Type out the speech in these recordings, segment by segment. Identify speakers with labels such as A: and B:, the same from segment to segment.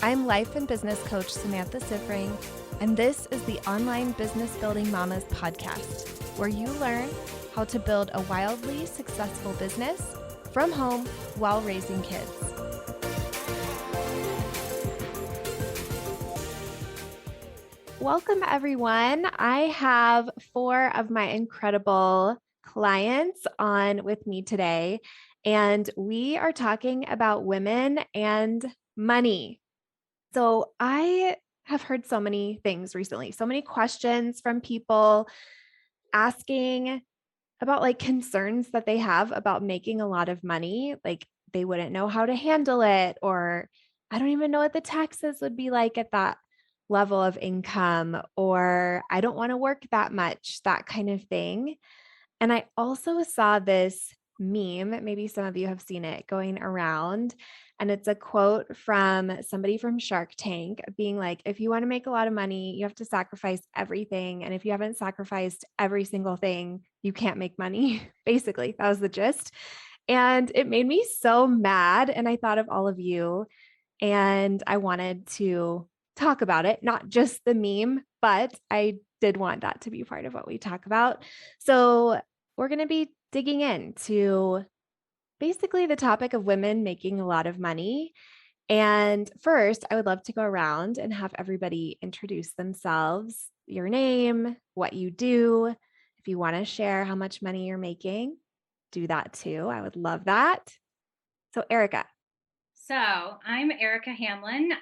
A: I'm life and business coach Samantha Sifring, and this is the Online Business Building Mamas podcast, where you learn how to build a wildly successful business from home while raising kids. Welcome, everyone. I have 4 of my incredible clients on with me today, and we are talking about women and money. So I have heard so many things recently, so many questions from people asking about like concerns that they have about making a lot of money. Like they wouldn't know how to handle it, or I don't even know what the taxes would be like at that level of income, or I don't want to work that much, that kind of thing. And I also saw this meme, maybe some of you have seen it going around, and it's a quote from somebody from Shark Tank being like, if you want to make a lot of money, you have to sacrifice everything. And if you haven't sacrificed every single thing, you can't make money. Basically, that was the gist. And it made me so mad. And I thought of all of you, and I wanted to talk about it, not just the meme, but I did want that to be part of what we talk about. So we're going to be digging into basically the topic of women making a lot of money. And first, I would love to go around and have everybody introduce themselves, your name, what you do. If you want to share how much money you're making, do that too. I would love that. So, Erica.
B: So I'm Erica Hamlin.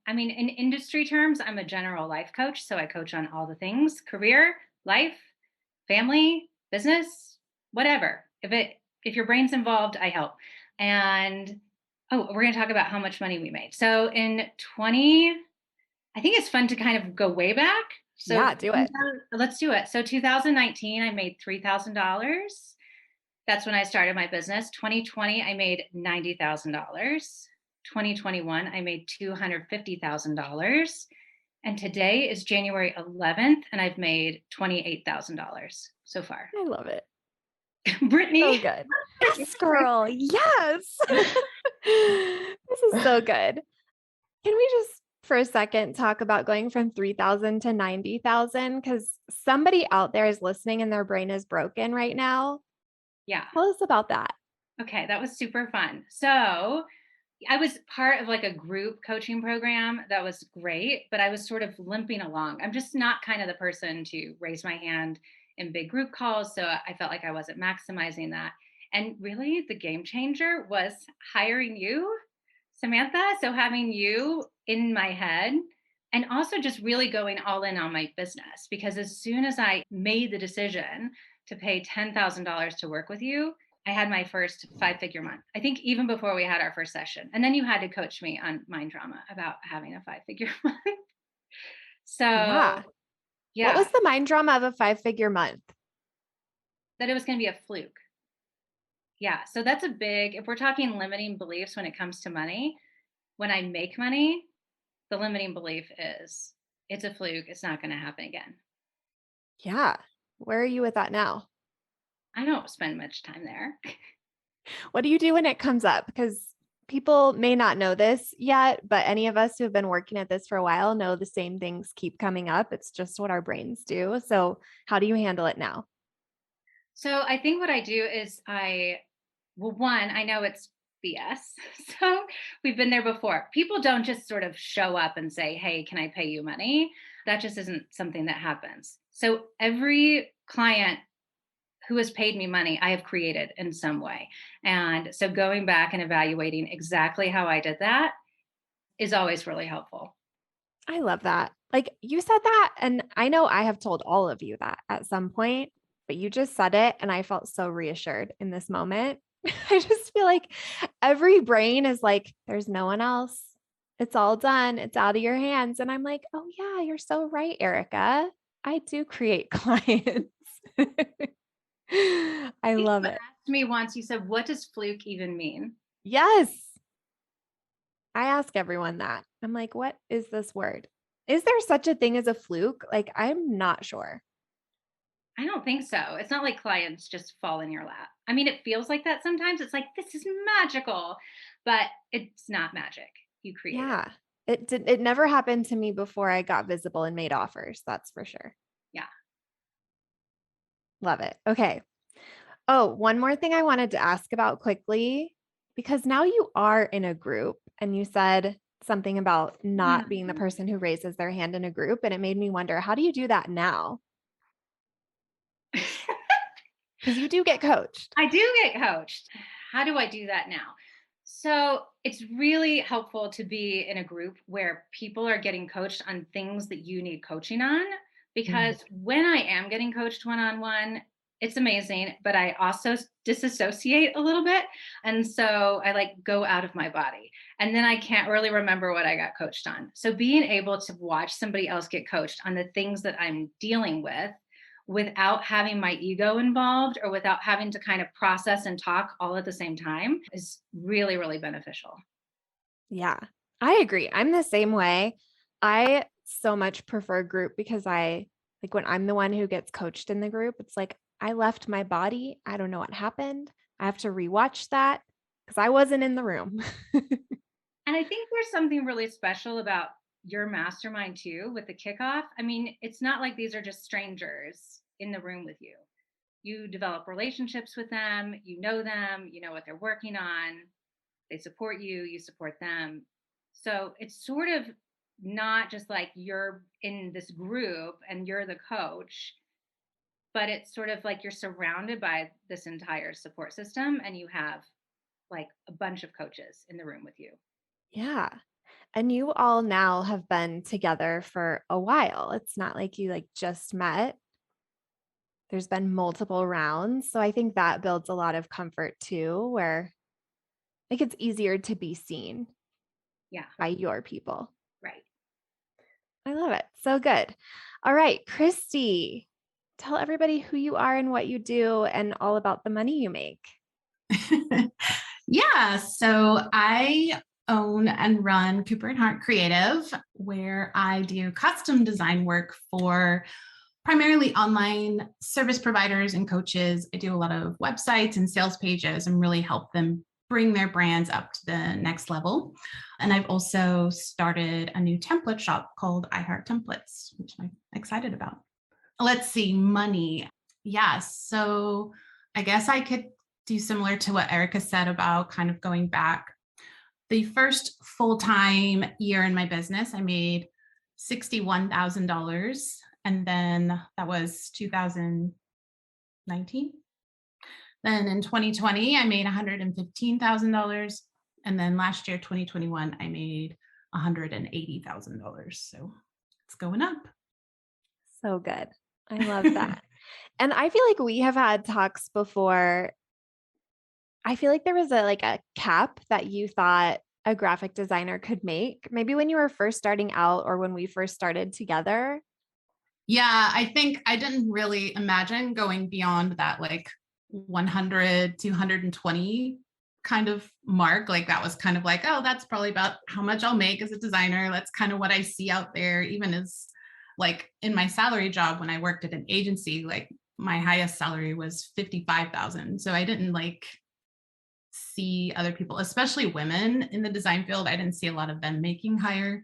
B: In industry terms, I'm a general life coach. So I coach on all the things: career, life, family, business, whatever. If your brain's involved, I help. And we're going to talk about how much money we made. So in 20, I think it's fun to kind of go way back. So
A: Yeah, do it.
B: let's do it. So 2019, I made $3,000. That's when I started my business. 2020, I made $90,000. 2021, I made $250,000. And today is January 11th, and I've made $28,000 so far.
A: I love it. So
B: Brittany.
A: good. Yes, girl. Yes. This is so good. Can we just for a second talk about going from 3,000 to 90,000? Because somebody out there is listening and their brain is broken right now.
B: Yeah.
A: Tell us about that.
B: Okay. That was super fun. So I was part of like a group coaching program that was great, but I was sort of limping along. I'm just not kind of the person to raise my hand in big group calls. So I felt like I wasn't maximizing that. And really, the game changer was hiring you, Samantha. So having you in my head and also just really going all in on my business, because as soon as I made the decision to pay $10,000 to work with you, I had my first 5-figure month. I think even before we had our first session. And then you had to coach me on mind drama about having a 5-figure month.
A: Yeah.
B: So,
A: What
B: yeah,
A: was the mind drama of a 5-figure month?
B: that it was going to be a fluke. Yeah. So that's a big, if we're talking limiting beliefs when it comes to money, when I make money, the limiting belief is it's a fluke. It's not going to happen again.
A: Yeah. Where are you with that now?
B: I don't spend much time there.
A: What do you do when it comes up? Because people may not know this yet, but any of us who have been working at this for a while know the same things keep coming up. It's just what our brains do. So, how do you handle it now?
B: So I think what I do is one, I know it's BS. So we've been there before. People don't just sort of show up and say, hey, can I pay you money? That just isn't something that happens. So every client who has paid me money, I have created in some way. And so going back and evaluating exactly how I did that is always really helpful.
A: I love that. Like you said that, and I know I have told all of you that at some point, but you just said it, and I felt so reassured in this moment. I just feel like every brain is like, there's no one else. It's all done. It's out of your hands. And I'm like, oh, yeah, you're so right, Erica. I do create clients. I
B: You
A: love it.
B: asked me once, you said, what does fluke even mean?
A: Yes. I ask everyone that. I'm like, what is this word? Is there such a thing as a fluke? Like, I'm not sure.
B: I don't think so. It's not like clients just fall in your lap. I mean, it feels like that sometimes. It's like, this is magical, but it's not magic. you created.
A: Yeah. It never happened to me before I got visible and made offers. That's for sure.
B: Yeah.
A: Love it. Okay. Oh, one more thing I wanted to ask about quickly, because now you are in a group and you said something about not being the
B: Mhm.
A: person who raises their hand in a group. And it made me wonder, how do you do that now? Because you do get coached.
B: I do get coached. How do I do that now? So it's really helpful to be in a group where people are getting coached on things that you need coaching on.
A: Mhm.
B: Because when I am getting coached one on one, it's amazing, but I also disassociate a little bit. And so I like go out of my body. And then I can't really remember what I got coached on. So being able to watch somebody else get coached on the things that I'm dealing with without having my ego involved or without having to kind of process and talk all at the same time is really, really beneficial.
A: Yeah, I agree. I'm the same way. I so much prefer group because I like when I'm the one who gets coached in the group, it's like I left my body. I don't know what happened. I have to rewatch that because I wasn't in the room.
B: And I think there's something really special about your mastermind too with the kickoff. I mean, it's not like these are just strangers in the room with you. You develop relationships with them, you know what they're working on, they support you, you support them. So it's sort of not just like you're in this group and you're the coach, but it's sort of like you're surrounded by this entire support system and you have like a bunch of coaches in the room with you.
A: Yeah. And you all now have been together for a while. It's not like you like just met. There's been multiple rounds. So I think that builds a lot of comfort too, where like it's easier to be seen
B: Yeah,
A: by your people.
B: right.
A: I love it. So good. All right, Christy, tell everybody who you are and what you do and all about the money you make.
C: Yeah, so I own and run Cooper and Hart Creative, where I do custom design work for primarily online service providers and coaches. I do a lot of websites and sales pages and really help them bring their brands up to the next level. And I've also started a new template shop called I Heart Templates, which I'm excited about. Let's see, money. Yeah, so I guess I could do similar to what Erica said about kind of going back. The first full time year in my business, I made $61,000. And then that was 2019. Then in 2020, I made $115,000. And then last year, 2021, I made $180,000. So it's going up.
A: So good. I love that. And I feel like we have had talks before. I feel like there was a cap that you thought a graphic designer could make, maybe when you were first starting out or when we first started together.
C: Yeah, I think I didn't really imagine going beyond that like 100, 220 kind of mark. Like that was kind of like, oh, that's probably about how much I'll make as a designer. That's kind of what I see out there, even as like in my salary job when I worked at an agency, like my highest salary was 55,000. So I didn't like see other people, especially women in the design field. I didn't see a lot of them making higher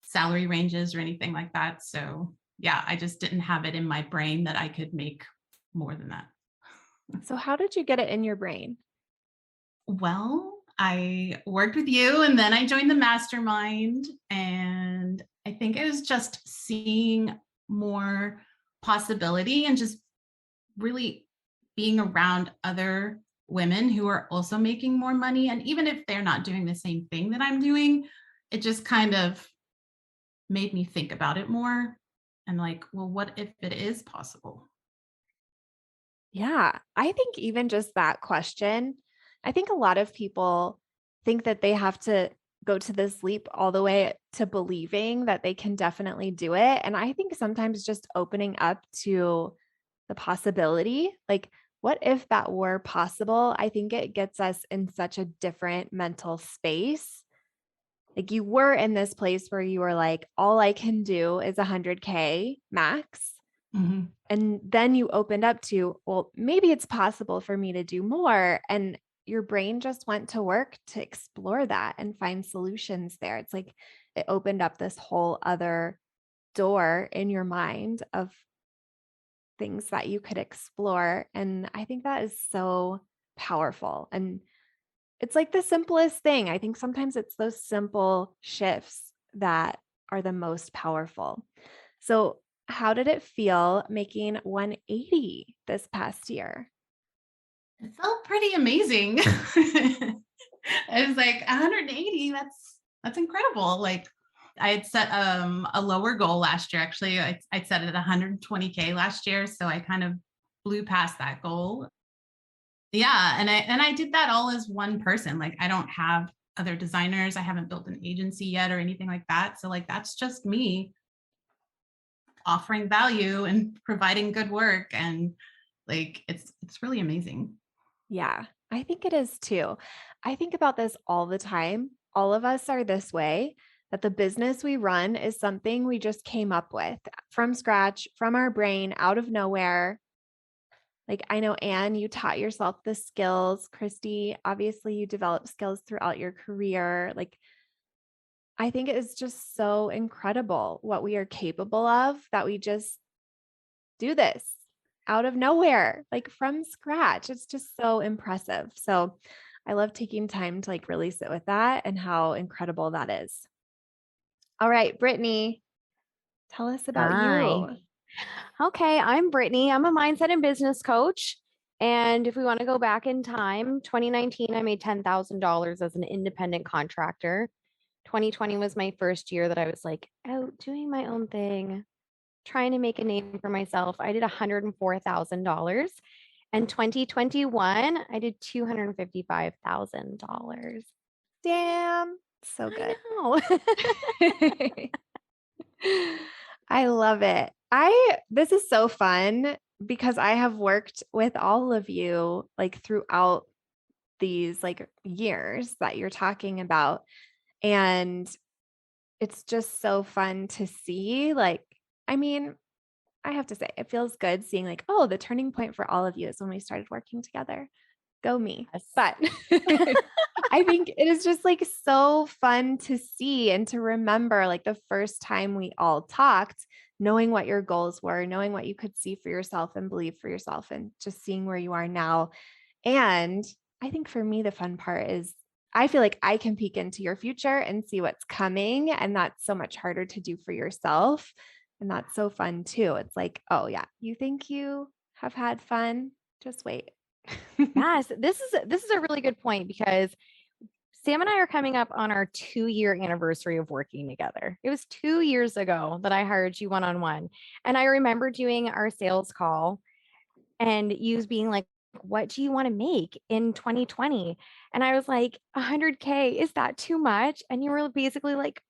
C: salary ranges or anything like that. So yeah, I just didn't have it in my brain that I could make more than that.
A: So, how did you get it in your brain?
C: Well, I worked with you and then I joined the mastermind. And I think it was just seeing more possibility and just really being around other women who are also making more money. And even if they're not doing the same thing that I'm doing, it just kind of made me think about it more and like, well, what if it is possible?
A: Yeah, I think even just that question, I think a lot of people think that they have to go to this leap all the way to believing that they can definitely do it. And I think sometimes just opening up to the possibility, like, what if that were possible? I think it gets us in such a different mental space. Like, you were in this place where you were like, all I can do is 100K max.
C: Mhm.
A: And then you opened up to, well, maybe it's possible for me to do more. And your brain just went to work to explore that and find solutions there. It's like it opened up this whole other door in your mind of things that you could explore. And I think that is so powerful. And it's like the simplest thing. I think sometimes it's those simple shifts that are the most powerful. So, how did it feel making 180 this past year?
C: It felt pretty amazing. I was like 180, that's incredible. Like I had set a lower goal last year. Actually, I set it at 120K last year. So I kind of blew past that goal. Yeah. And I did that all as one person. Like I don't have other designers. I haven't built an agency yet or anything like that. So like that's just me offering value and providing good work. And like it's really amazing.
A: Yeah, I think it is too. I think about this all the time. All of us are this way, that the business we run is something we just came up with from scratch, from our brain, out of nowhere. Like I know, Anne, you taught yourself the skills. Christy, obviously, you developed skills throughout your career. Like I think it is just so incredible what we are capable of that we just do this out of nowhere, like from scratch. It's just so impressive. So I love taking time to like really sit with that and how incredible that is. All right, Brittany, tell us about
D: Hi.
A: you.
D: Okay, I'm Brittany. I'm a mindset and business coach. And if we want to go back in time, 2019, I made $10,000 as an independent contractor. 2020 was my first year that I was like out doing my own thing, trying to make a name for myself. I did $104,000. And 2021, I did $255,000.
A: Damn, so
D: I
A: good.
D: know.
A: I love it. This is so fun because I have worked with all of you like throughout these like years that you're talking about. And it's just so fun to see. Like, I mean, I have to say, it feels good seeing like, oh, the turning point for all of you is when we started working together. Go me.
D: Yes.
A: But I think it is just like so fun to see and to remember like the first time we all talked, knowing what your goals were, knowing what you could see for yourself and believe for yourself, and just seeing where you are now. And I think for me, the fun part is I feel like I can peek into your future and see what's coming. And that's so much harder to do for yourself. And that's so fun too. It's like, oh, yeah, you think you have had fun? Just wait.
D: Yes, this is a really good point because Sam and I are coming up on our 2-year anniversary of working together. It was 2 years ago that I hired you one-on-one. And I remember doing our sales call and you being like, what do you want to make in 2020? And I was like, 100K, is that too much? And you were basically like,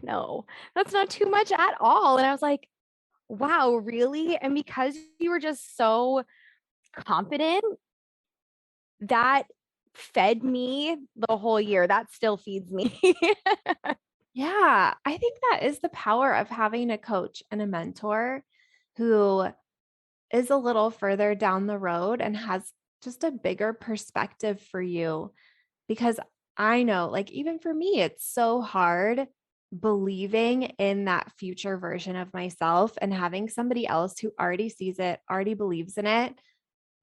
D: no, that's not too much at all. And I was like, wow, really? And because you were just so confident, that fed me the whole year. That still feeds me.
A: Yeah, I think that is the power of having a coach and a mentor who is a little further down the road and has just a bigger perspective for you. Because I know, like, even for me, it's so hard believing in that future version of myself, and having somebody else who already sees it, already believes in it,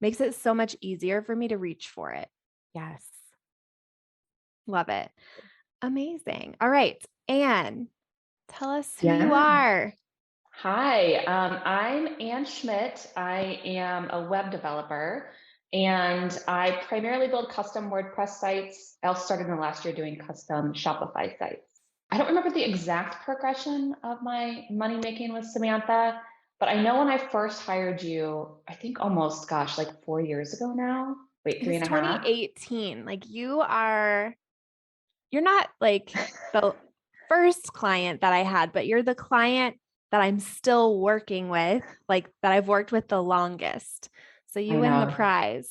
A: makes it so much easier for me to reach for it.
D: Yes.
A: Love it. Amazing. All right, Anne, tell us who you
E: Yeah.
A: are.
E: Hi, I'm Ann Schmidt. I am a web developer and I primarily build custom WordPress sites. I also started in the last year doing custom Shopify sites. I don't remember the exact progression of my money making with Samantha, but I know when I first hired you, I think almost, gosh, like 4 years ago now. Wait,
A: It
E: three
A: was
E: and a half?
A: 2018. Like you're not like the first client that I had, but you're the client that I'm still working with, like that I've worked with the longest. So you
E: I
A: win the
E: know.
A: prize.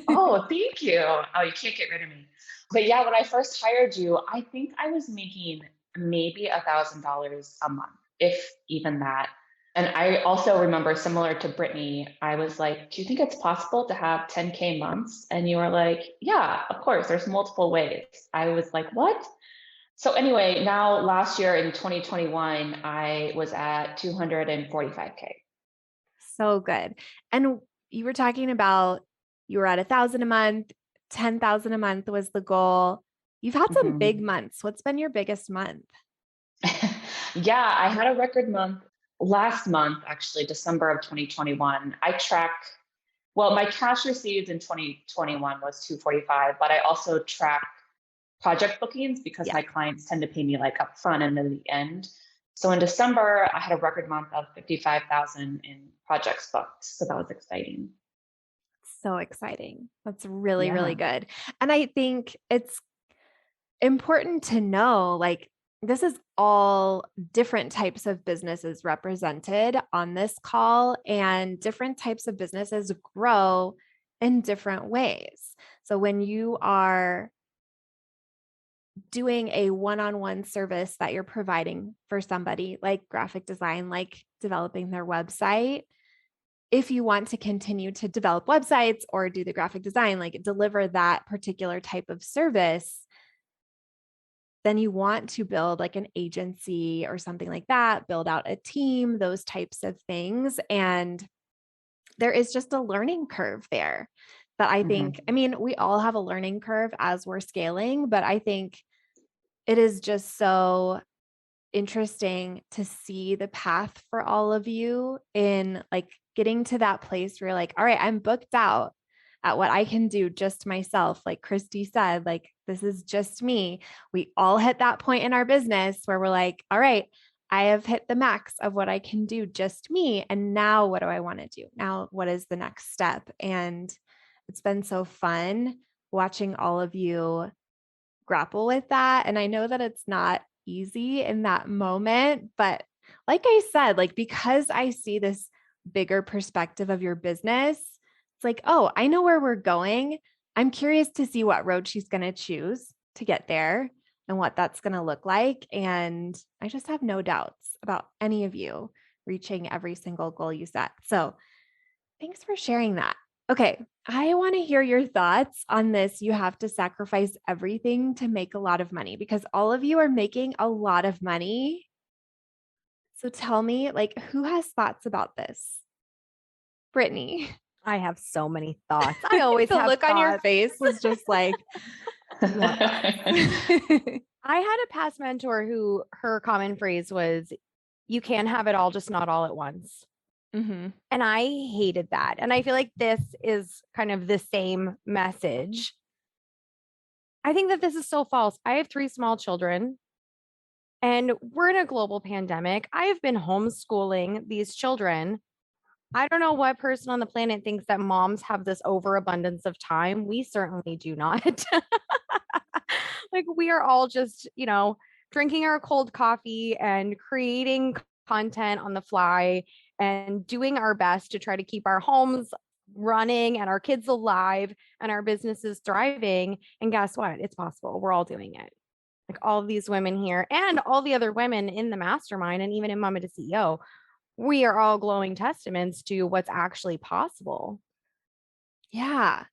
E: Oh, thank you. Oh, you can't get rid of me. But yeah, when I first hired you, I think I was making maybe $1,000 a month, if even that. And I also remember, similar to Brittany, I was like, do you think it's possible to have 10K months? And you were like, yeah, of course, there's multiple ways. I was like, what? So anyway, now last year in 2021, I was at 245K.
A: So good. And you were talking about you were at 1,000 a month, 10,000 a month was the goal. You've had some big
E: Mhm.
A: months. What's been your biggest month?
E: Yeah, I had a record month last month, actually, December of 2021. Well, my cash received in 2021 was 245, but I also track project bookings because
A: Yeah.
E: my clients tend to pay me like upfront and then at the end. So in December, I had a record month of 55,000 in projects booked. So that was exciting.
A: So exciting. That's really, really
E: Yeah.
A: good. And I think it's important to know like this is all different types of businesses represented on this call, and different types of businesses grow in different ways. So when you are doing a one-on-one service that you're providing for somebody like graphic design, like developing their website, if you want to continue to develop websites or do the graphic design, like deliver that particular type of service, then you want to build like an agency or something like that, build out a team, those types of things. And there is just a learning curve there that I think, I mean, we all have a learning curve as we're scaling, but I think it is just so interesting to see the path for all of you in like getting to that place where you're like, all right, I'm booked out at what I can do just myself. Like Christy said, like, this is just me. We all hit that point in our business where we're like, all right, I have hit the max of what I can do just me. And now what do I want to do? Now, what is the next step? And it's been so fun watching all of you grapple with that. And I know that it's not easy in that moment, but like I said, like because I see this bigger perspective of your business, it's like, oh, I know where we're going. I'm curious to see what road she's going to choose to get there and what that's going to look like. And I just have no doubts about any of you reaching every single goal you set. So thanks for sharing that. Okay, I want to hear your thoughts on this. You have to sacrifice everything to make a lot of money because all of you are making a lot of money. So tell me, like, who has thoughts about this? Brittany.
D: I have so many thoughts. I always
A: The
D: have
A: look on your
D: thoughts.
A: face was just like, what?
D: I had a past mentor who her common phrase was, you can have it all, just not all at once.
A: Mm-hmm.
D: And I hated that. And I feel like this is kind of the same message. I think that this is so false. I have 3 small children and we're in a global pandemic. I have been homeschooling these children. I don't know what person on the planet thinks that moms have this overabundance of time. We certainly do not. Like we are all just, drinking our cold coffee and creating content on the fly and doing our best to try to keep our homes running and our kids alive and our businesses thriving. And guess what? It's possible. We're all doing it. Like all of these women here and all the other women in the mastermind and even in Mama to CEO, we are all glowing testaments to what's actually possible.
A: Yeah,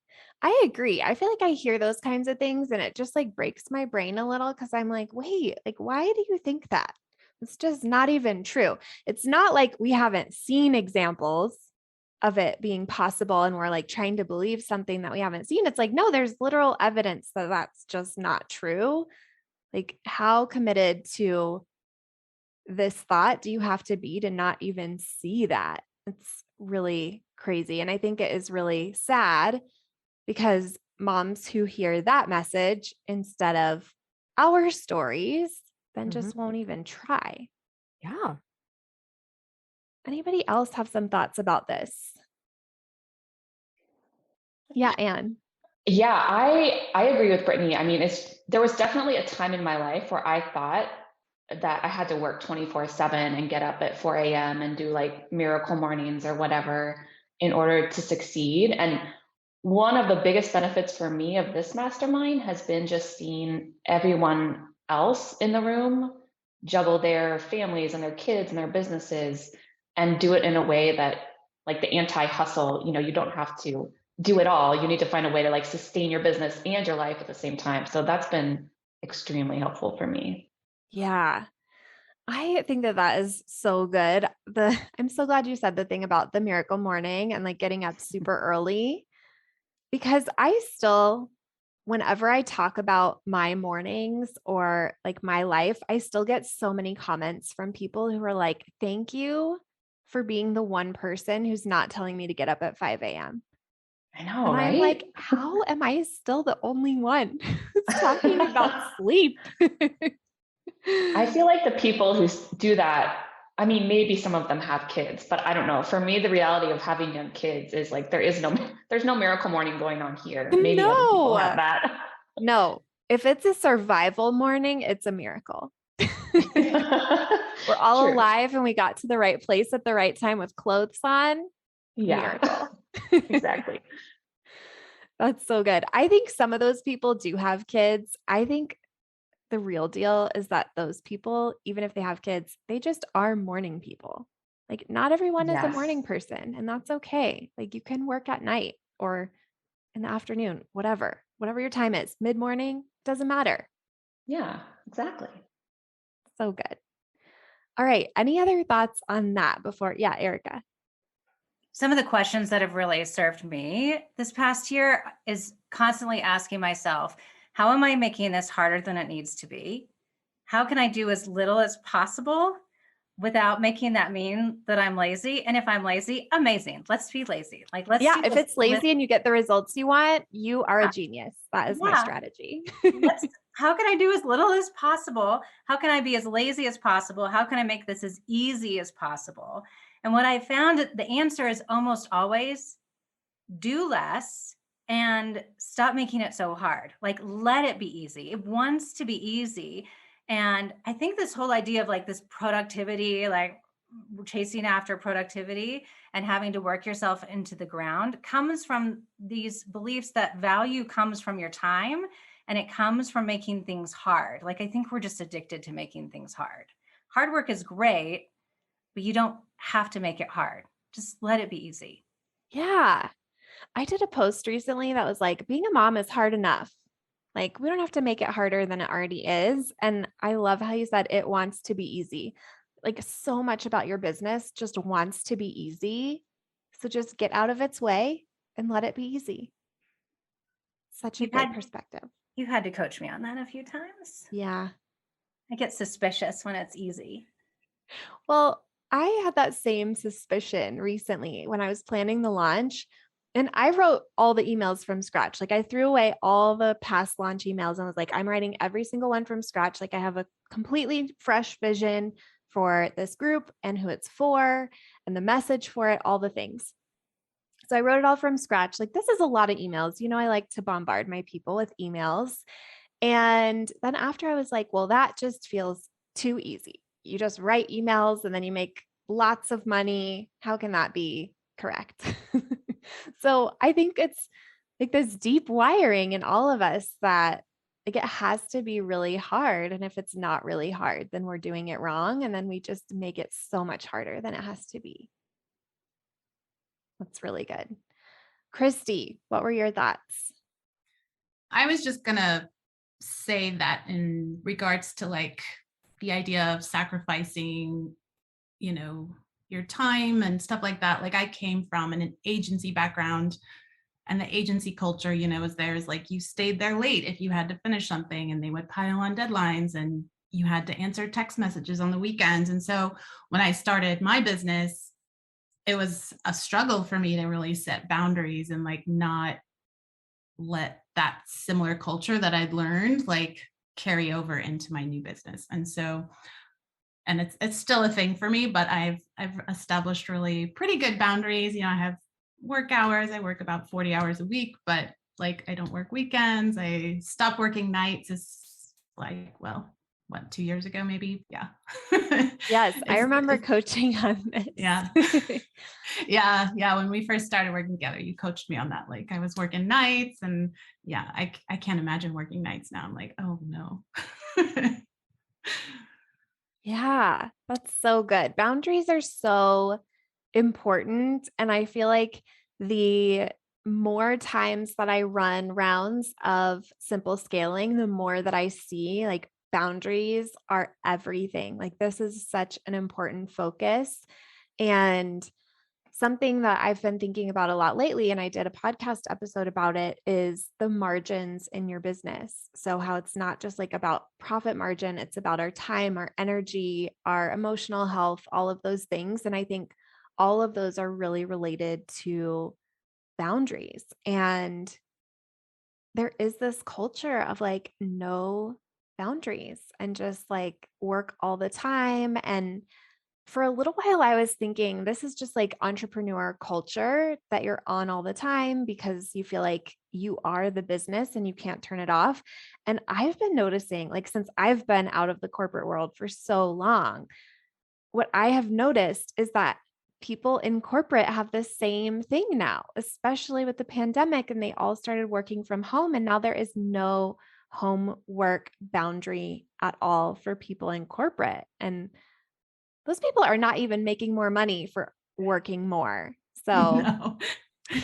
A: I agree. I feel like I hear those kinds of things and it just like breaks my brain a little because I'm like, wait, like, why do you think that? It's just not even true. It's not like we haven't seen examples of it being possible and we're like trying to believe something that we haven't seen. It's like, no, there's literal evidence that that's just not true. Like, how committed to this thought do you have to be to not even see that? It's really crazy. And I think it is really sad because moms who hear that message instead of our stories then just won't even try.
D: Yeah.
A: Anybody else have some thoughts about this? Yeah, Anne.
E: Yeah, I agree with Brittany. I mean, there was definitely a time in my life where I thought that I had to work 24/7 and get up at 4 a.m. and do like miracle mornings or whatever in order to succeed. And one of the biggest benefits for me of this mastermind has been just seeing everyone else in the room juggle their families and their kids and their businesses and do it in a way that, like the anti-hustle, you don't have to do it all. You need to find a way to like sustain your business and your life at the same time. So that's been extremely helpful for me.
A: Yeah. I think that is so good. I'm so glad you said the thing about the miracle morning and like getting up super early, because I still, whenever I talk about my mornings or like my life, I still get so many comments from people who are like, thank you for being the one person who's not telling me to get up at 5 a.m.
E: I know,
A: And I'm
E: right?
A: like, how am I still the only one who's talking about sleep?
E: I feel like the people who do that, I mean, maybe some of them have kids, but I don't know. For me, the reality of having young kids is like, there's no miracle morning going on here. Maybe other people have
A: No,
E: that.
A: no. If it's a survival morning, it's a miracle. We're all
E: True.
A: alive and we got to the right place at the right time with clothes on.
E: Yeah,
A: Miracle.
E: exactly.
A: That's so good. I think some of those people do have kids. I think the real deal is that those people, even if they have kids, they just are morning people. Like not everyone is a
E: Yes.
A: morning person, and that's okay. Like you can work at night or in the afternoon, whatever your time is, mid-morning, doesn't matter.
E: Yeah, exactly.
A: So good. All right. Any other thoughts on that before? Yeah, Erica.
B: Some of the questions that have really served me this past year is constantly asking myself, how am I making this harder than it needs to be? How can I do as little as possible without making that mean that I'm lazy? And if I'm lazy, amazing. Let's be lazy. Like, let's
A: Yeah,
B: do
A: if
B: this.
A: it's lazy and you get the results you want, you are a
B: Yeah.
A: genius. That is my
B: Yeah.
A: strategy.
B: How can I do as little as possible? How can I be as lazy as possible? How can I make this as easy as possible? And what I found, the answer is almost always do less and stop making it so hard. Like, let it be easy. It wants to be easy. And I think this whole idea of like this productivity, like chasing after productivity and having to work yourself into the ground, comes from these beliefs that value comes from your time and it comes from making things hard. Like, I think we're just addicted to making things hard. Hard work is great, but you don't have to make it hard. Just let it be easy.
A: Yeah. I did a post recently that was like, being a mom is hard enough. Like, we don't have to make it harder than it already is. And I love how you said it wants to be easy. Like, so much about your business just wants to be easy. So just get out of its way and let it be easy. Such a
B: You've
A: good
B: had
A: perspective.
B: You've had to coach me on that a few times.
A: Yeah.
B: I get suspicious when it's easy.
A: Well, I had that same suspicion recently when I was planning the launch. And I wrote all the emails from scratch. Like I threw away all the past launch emails and was like, I'm writing every single one from scratch. Like I have a completely fresh vision for this group and who it's for and the message for it, all the things. So I wrote it all from scratch. Like this is a lot of emails. I like to bombard my people with emails. And then after I was like, well, that just feels too easy. You just write emails and then you make lots of money. How can that be correct? So I think it's like this deep wiring in all of us that like it has to be really hard. And if it's not really hard, then we're doing it wrong. And then we just make it so much harder than it has to be. That's really good. Christy, what were your thoughts?
C: I was just going to say that in regards to like the idea of sacrificing, your time and stuff like that. Like I came from an agency background, and the agency culture, is there's like you stayed there late if you had to finish something, and they would pile on deadlines, and you had to answer text messages on the weekends. And so when I started my business, it was a struggle for me to really set boundaries and like not let that similar culture that I'd learned like carry over into my new business. And it's still a thing for me, but I've established really pretty good boundaries. I have work hours. I work about 40 hours a week, but like I don't work weekends. I stopped working nights. It's like, well, what, 2 years ago, maybe? Yeah.
A: Yes, I remember coaching on this.
C: Yeah. Yeah. When we first started working together, you coached me on that. Like I was working nights, and yeah, I can't imagine working nights now. I'm like, oh no.
A: Yeah, that's so good. Boundaries are so important. And I feel like the more times that I run rounds of simple scaling, the more that I see like boundaries are everything. Like, this is such an important focus. And something that I've been thinking about a lot lately, and I did a podcast episode about it, is the margins in your business. So, how it's not just like about profit margin, it's about our time, our energy, our emotional health, all of those things. And I think all of those are really related to boundaries. And there is this culture of like no boundaries and just like work all the time. And for a little while, I was thinking this is just like entrepreneur culture that you're on all the time because you feel like you are the business and you can't turn it off. And I've been noticing, like, since I've been out of the corporate world for so long, what I have noticed is that people in corporate have the same thing now, especially with the pandemic, and they all started working from home. And now there is no home work boundary at all for people in corporate. And those people are not even making more money for working more. So
C: No,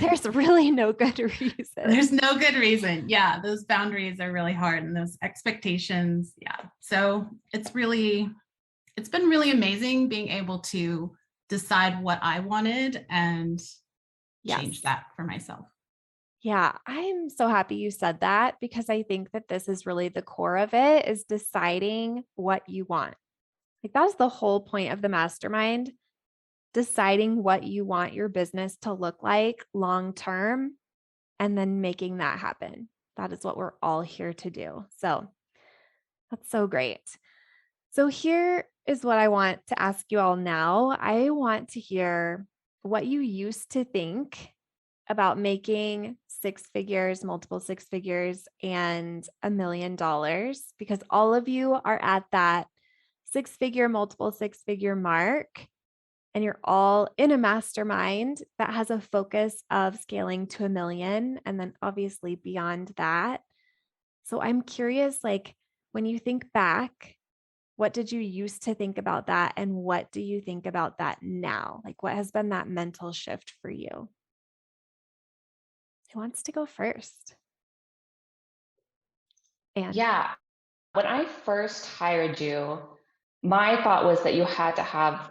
A: there's really no good reason.
C: there's no good reason. Yeah, those boundaries are really hard and those expectations. Yeah. So it's been really amazing being able to decide what I wanted and change
A: Yes.
C: that for myself.
A: Yeah, I'm so happy you said that because I think that this is really the core of it, is deciding what you want. Like, that's the whole point of the mastermind, deciding what you want your business to look like long term and then making that happen. That is what we're all here to do. So that's so great. So here is what I want to ask you all now. I want to hear what you used to think about making six figures, multiple six figures, and $1 million, because all of you are at that six figure, multiple six figure mark. And you're all in a mastermind that has a focus of scaling to 1 million and then obviously beyond that. So I'm curious, like, when you think back, what did you used to think about that? And what do you think about that now? Like, what has been that mental shift for you? Who wants to go first? And
E: Yeah. When I first hired you, my thought was that you had to have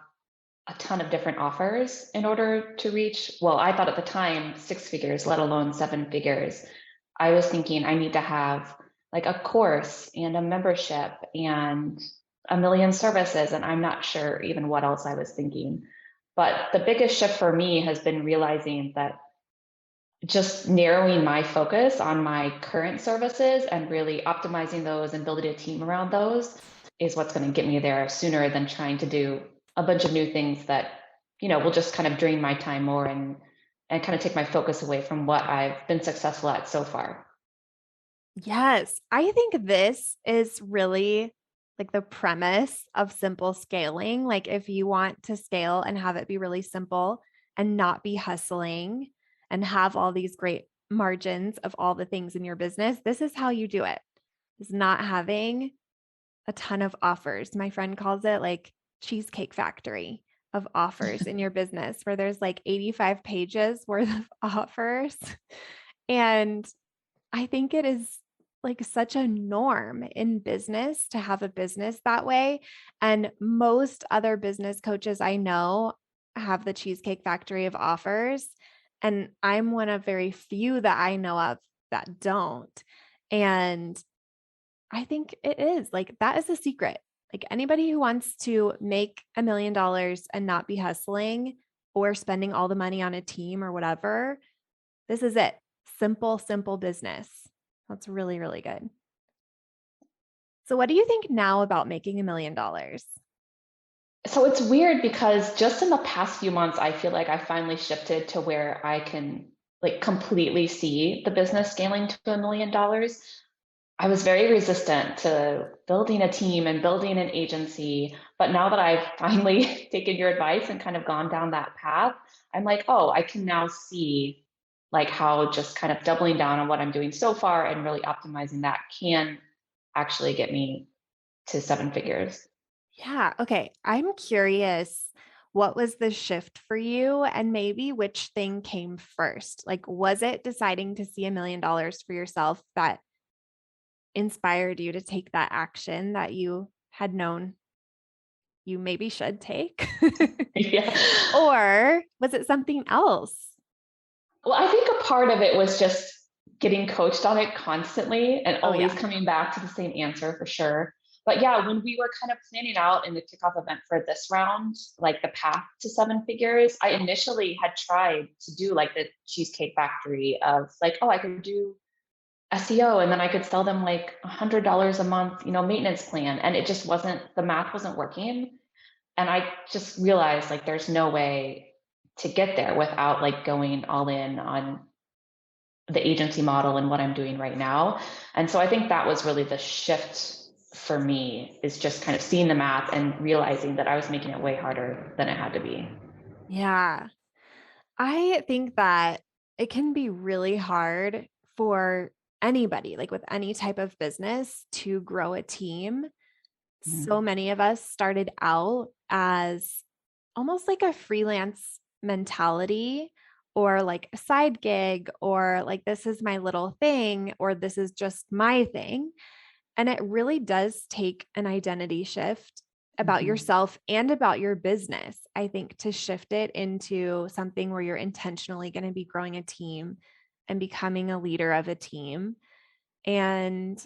E: a ton of different offers in order to reach, well, I thought at the time, six figures, let alone seven figures. I was thinking I need to have like a course and a membership and a million services. And I'm not sure even what else I was thinking. But the biggest shift for me has been realizing that just narrowing my focus on my current services and really optimizing those and building a team around those is what's going to get me there sooner than trying to do a bunch of new things that, will just kind of drain my time more and kind of take my focus away from what I've been successful at so far.
A: yes, I think this is really like the premise of simple scaling. Like, if you want to scale and have it be really simple and not be hustling and have all these great margins of all the things in your business, this is how you do it. Is not having a ton of offers. My friend calls it like cheesecake factory of offers in your business, where there's like 85 pages worth of offers. And I think it is like such a norm in business to have a business that way. And most other business coaches I know have the cheesecake factory of offers. And I'm one of very few that I know of that don't. And I think it is like that is a secret. Like, anybody who wants to make $1 million and not be hustling or spending all the money on a team or whatever, this is it. Simple, simple business. That's really, really good. So, what do you think now about making $1 million?
E: So it's weird because just in the past few months, I feel like I finally shifted to where I can like completely see the business scaling to $1 million. I was very resistant to building a team and building an agency. But now that I've finally taken your advice and kind of gone down that path, I'm like, oh, I can now see like how just kind of doubling down on what I'm doing so far and really optimizing that can actually get me to seven figures.
A: Yeah. Okay. I'm curious, what was the shift for you and maybe which thing came first? Like, was it deciding to see $1 million for yourself that inspired you to take that action that you had known you maybe should take?
E: Yeah.
A: Or was it something else?
E: Well, I think a part of it was just getting coached on it constantly and
A: Oh,
E: always
A: yeah.
E: coming back to the same answer for sure. But yeah, when we were kind of planning out in the kickoff event for this round, like the path to 7 figures, I initially had tried to do like the Cheesecake Factory of like, oh, I could do SEO and then I could sell them like $100 a month, maintenance plan. And it just wasn't, the math wasn't working. And I just realized like there's no way to get there without like going all in on the agency model and what I'm doing right now. And so I think that was really the shift for me, is just kind of seeing the math and realizing that I was making it way harder than it had to be.
A: Yeah. I think that it can be really hard for anybody, like with any type of business, to grow a team. So
E: Mhm.
A: many of us started out as almost like a freelance mentality or like a side gig or like this is my little thing or this is just my thing. And it really does take an identity shift about
E: Mhm.
A: yourself and about your business, I think, to shift it into something where you're intentionally going to be growing a team and becoming a leader of a team. And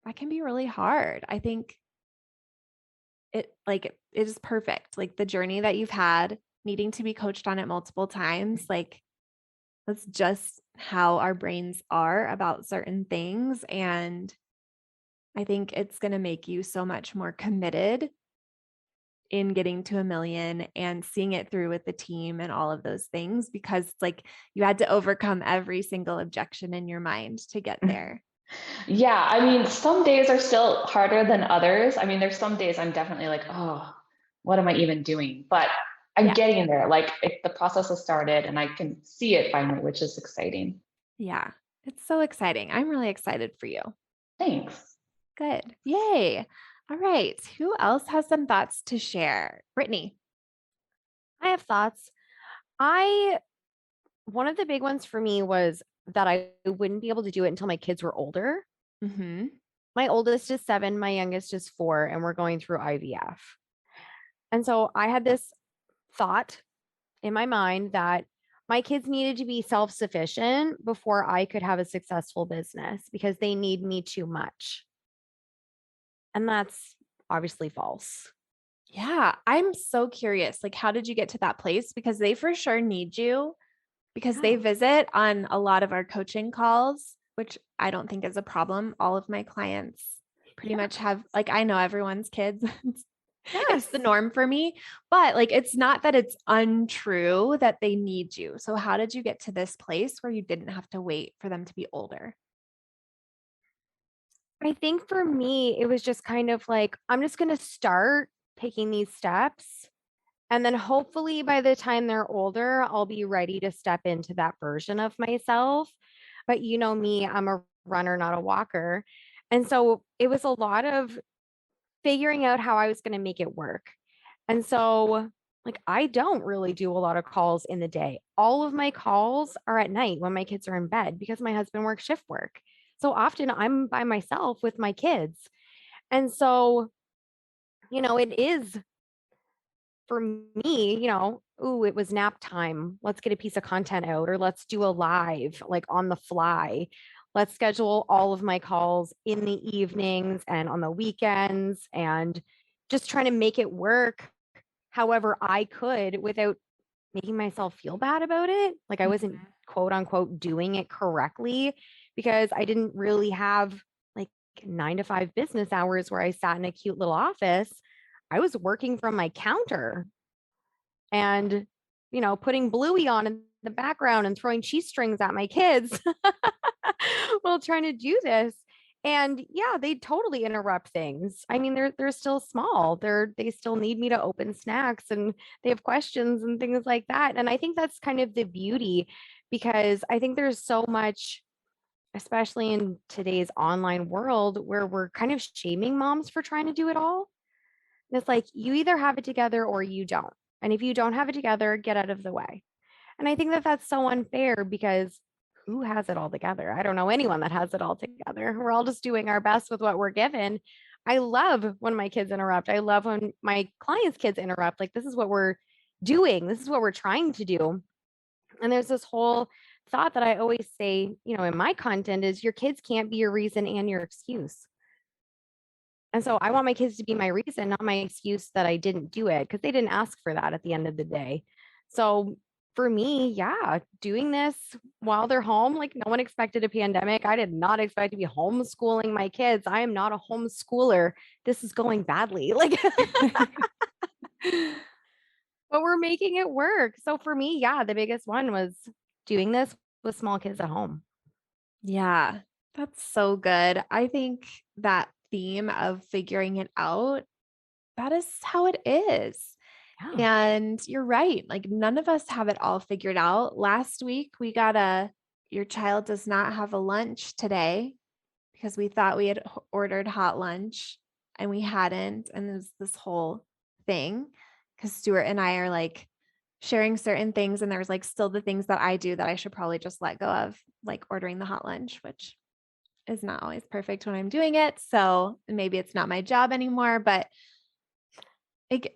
A: that can be really hard. I think it is perfect. Like the journey that you've had, needing to be coached on it multiple times, like that's just how our brains are about certain things. And I think it's going to make you so much more committed in getting to 1 million and seeing it through with the team and all of those things because it's like you had to overcome every single objection in your mind to get there.
E: Yeah, I mean, some days are still harder than others. I mean, there's some days I'm definitely like, oh, what am I even doing? But I'm
A: Yeah.
E: getting there. Like the process has started and I can see it finally, which is exciting.
A: Yeah. It's so exciting. I'm really excited for you.
E: Thanks.
A: Good. Yay. All right. Who else has some thoughts to share? Brittany.
D: I have thoughts. I One of the big ones for me was that I wouldn't be able to do it until my kids were older.
A: Mm-hmm.
D: My oldest is 7, my youngest is 4, and we're going through IVF. And so I had this thought in my mind that my kids needed to be self sufficient before I could have a successful business because they need me too much. And that's obviously false.
A: Yeah. I'm so curious. Like, how did you get to that place? Because they for sure need you because they
D: Yeah.
A: visit on a lot of our coaching calls, which I don't think is a problem. All of my clients pretty
D: Yeah.
A: much have, like, I know everyone's kids. It's
D: Yes.
A: the norm for me, but like, it's not that it's untrue that they need you. So, how did you get to this place where you didn't have to wait for them to be older?
D: I think for me, it was just kind of like, I'm just going to start taking these steps. And then hopefully by the time they're older, I'll be ready to step into that version of myself. But you know me, I'm a runner, not a walker. And so it was a lot of figuring out how I was going to make it work. And so, like, I don't really do a lot of calls in the day. All of my calls are at night when my kids are in bed because my husband works shift work. So often I'm by myself with my kids. And so, it is for me, ooh, it was nap time. Let's get a piece of content out, or let's do a live like on the fly. Let's schedule all of my calls in the evenings and on the weekends and just trying to make it work however I could without making myself feel bad about it. Like I wasn't quote unquote doing it correctly because I didn't really have like 9 to 5 business hours where I sat in a cute little office. I was working from my counter and, putting Bluey on in the background and throwing cheese strings at my kids while trying to do this. And yeah, they totally interrupt things. I mean, they're still small. They still need me to open snacks and they have questions and things like that. And I think that's kind of the beauty because I think there's so much, especially in today's online world, where we're kind of shaming moms for trying to do it all. And it's like, you either have it together or you don't. And if you don't have it together, get out of the way. And I think that that's so unfair because who has it all together? I don't know anyone that has it all together. We're all just doing our best with what we're given. I love when my kids interrupt. I love when my clients' kids interrupt. Like, this is what we're doing, this is what we're trying to do. And there's this whole thought that I always say, in my content is your kids can't be your reason and your excuse. And so I want my kids to be my reason, not my excuse that I didn't do it because they didn't ask for that at the end of the day. So for me, yeah, doing this while they're home, like no one expected a pandemic. I did not expect to be homeschooling my kids. I am not a homeschooler. This is going badly. Like, but we're making it work. So for me, yeah, the biggest one was doing this with small kids at home.
A: Yeah, that's so good. I think that theme of figuring it out, that is how it is.
D: Yeah.
A: And you're right. Like none of us have it all figured out. Last week we got your child does not have a lunch today because we thought we had ordered hot lunch and we hadn't. And there's this whole thing because Stuart and I are like sharing certain things. And there's like still the things that I do that I should probably just let go of, like ordering the hot lunch, which is not always perfect when I'm doing it. So maybe it's not my job anymore, but like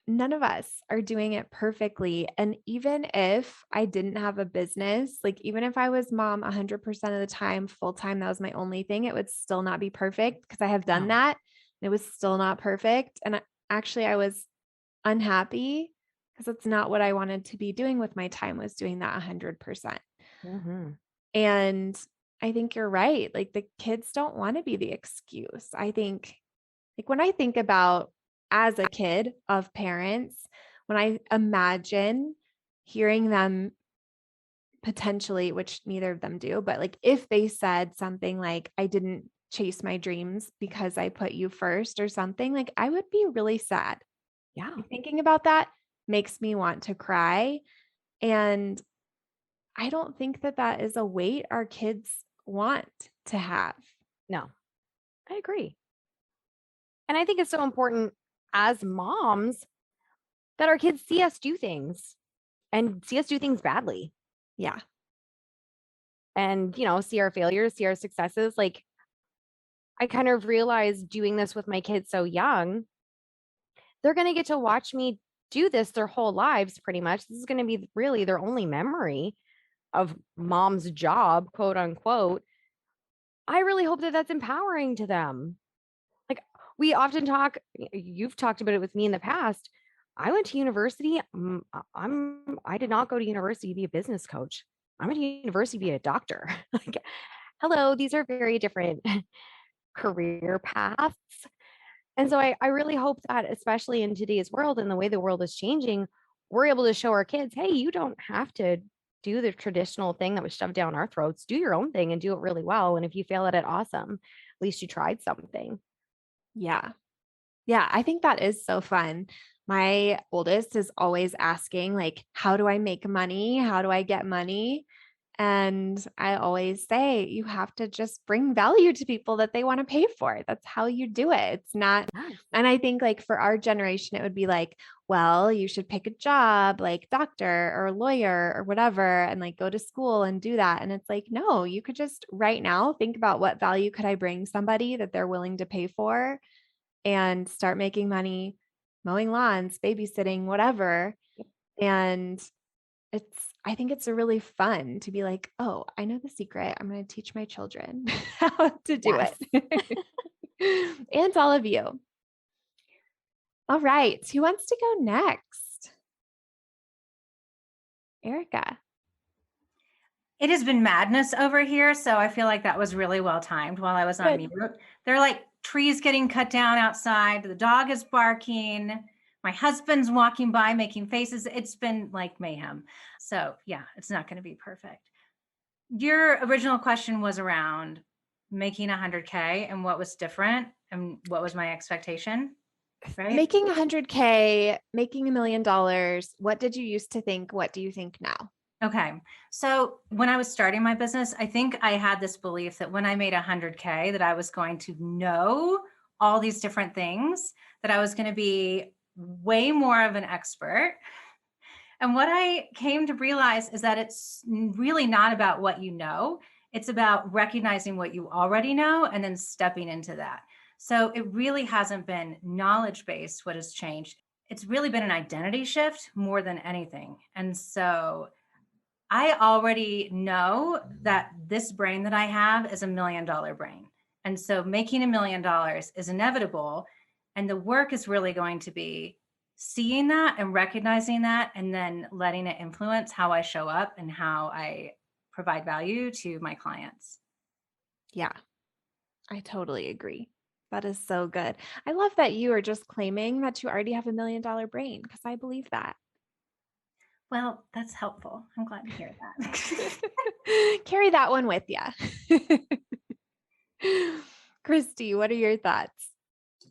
A: none of us are doing it perfectly. And even if I didn't have a business, like even if I was mom 100% of the time, full time, that was my only thing, it would still not be perfect because I have done
D: No.
A: that. And it was still not perfect. And actually I was unhappy because that's not what I wanted to be doing with my time, was doing that 100%.
D: Mm-hmm.
A: And I think you're right. Like the kids don't want to be the excuse. I think like when I think about as a kid of parents, when I imagine hearing them potentially, which neither of them do, but like if they said something like, I didn't chase my dreams because I put you first or something, like I would be really sad.
D: Yeah.
A: Like, thinking about that makes me want to cry. And I don't think that that is a weight our kids want to have.
D: No, I agree. And I think it's so important as moms that our kids see us do things and see us do things badly
A: Yeah.
D: and, see our failures, see our successes. Like, I kind of realized doing this with my kids so young, they're going to get to watch me do this their whole lives pretty much. This is going to be really their only memory of mom's job, quote unquote. I really hope that that's empowering to them. Like, we often talk, you've talked about it with me in the past. I went to university. I did not go to university to be a business coach. I went to university to be a doctor. Like, hello, these are very different career paths. And so I really hope that, especially in today's world and the way the world is changing, we're able to show our kids, hey, you don't have to do the traditional thing that was shoved down our throats. Do your own thing and do it really well. And if you fail at it, awesome. At least you tried something.
A: Yeah. Yeah. I think that is so fun. My oldest is always asking, like, how do I make money? How do I get money? And I always say, you have to just bring value to people that they want to pay for. That's how you do it. It's not,
D: Yes.
A: and I think like for our generation, it would be like, well, you should pick a job like doctor or lawyer or whatever, and like go to school and do that. And it's like, no, you could just right now think about what value could I bring somebody that they're willing to pay for and start making money, mowing lawns, babysitting, whatever. And I think it's a really fun to be like, oh, I know the secret. I'm going to teach my children how to do
D: Yes.
A: it. And all of you. All right. Who wants to go next? Erica.
F: It has been madness over here, so I feel like that was really well timed while I was on
A: Good.
F: mute. There are like trees getting cut down outside. The dog is barking. My husband's walking by making faces. It's been like mayhem. So yeah, it's not going to be perfect. Your original question was around making 100K and what was different and what was my expectation, right?
A: Making 100K, making $1 million. What did you used to think? What do you think now?
F: Okay. So when I was starting my business, I think I had this belief that when I made 100K, that I was going to know all these different things, that I was going to be way more of an expert. And what I came to realize is that it's really not about what you know. It's about recognizing what you already know and then stepping into that. So it really hasn't been knowledge based what has changed. It's really been an identity shift more than anything. And so I already know that this brain that I have is $1 million brain. And so making $1 million is inevitable. And the work is really going to be seeing that and recognizing that, and then letting it influence how I show up and how I provide value to my clients.
A: Yeah, I totally agree. That is so good. I love that you are just claiming that you already have $1 million brain, because I believe that.
F: Well, that's helpful. I'm glad to hear that.
A: Carry that one with you. Christy, what are your thoughts?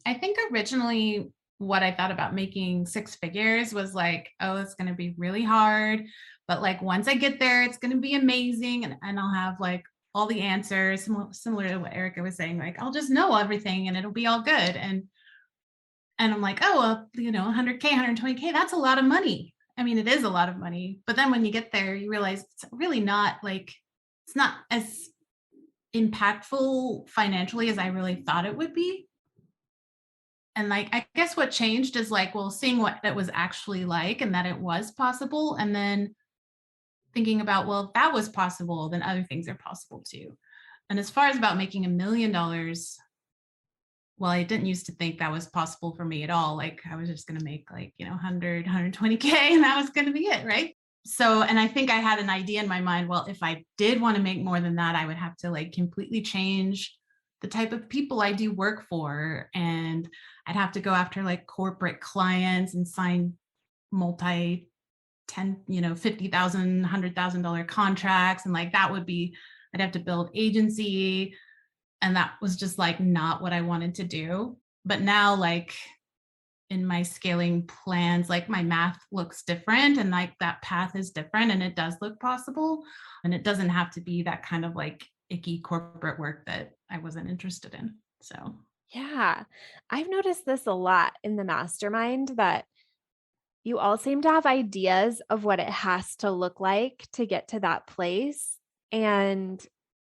C: I think originally what I thought about making 6 figures was like, oh, it's going to be really hard. But like once I get there, it's going to be amazing. And I'll have like all the answers, similar to what Erica was saying, like I'll just know everything and it'll be all good. And I'm like, oh, well, 100K, 120K, that's a lot of money. I mean, it is a lot of money. But then when you get there, you realize it's really not like, it's not as impactful financially as I really thought it would be. And like, I guess what changed is like, well, seeing what that was actually like and that it was possible. And then thinking about, well, if that was possible, then other things are possible too. And as far as about making $1 million, well, I didn't used to think that was possible for me at all. Like I was just going to make like, 100, 120K and that was going to be it. Right. So, and I think I had an idea in my mind, well, if I did want to make more than that, I would have to like completely change the type of people I do work for. And I'd have to go after like corporate clients and sign multi $50,000, $100,000 contracts. And like, that would be, I'd have to build agency. And that was just like not what I wanted to do. But now like in my scaling plans, like my math looks different and like that path is different and it does look possible. And it doesn't have to be that kind of like icky corporate work that I wasn't interested in. So
A: Yeah, I've noticed this a lot in the mastermind, that you all seem to have ideas of what it has to look like to get to that place. And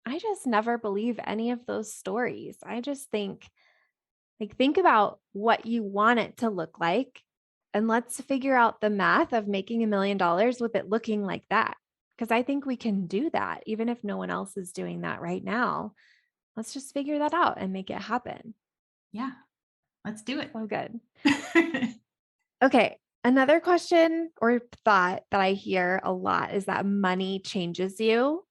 A: I just never believe any of those stories. I just think about what you want it to look like, and let's figure out the math of making $1 million with it looking like that. Because I think we can do that, even if no one else is doing that right now. Let's just figure that out and make it happen.
C: yeah, let's do it.
A: So good. Okay. Another question or thought that I hear a lot is that money changes you.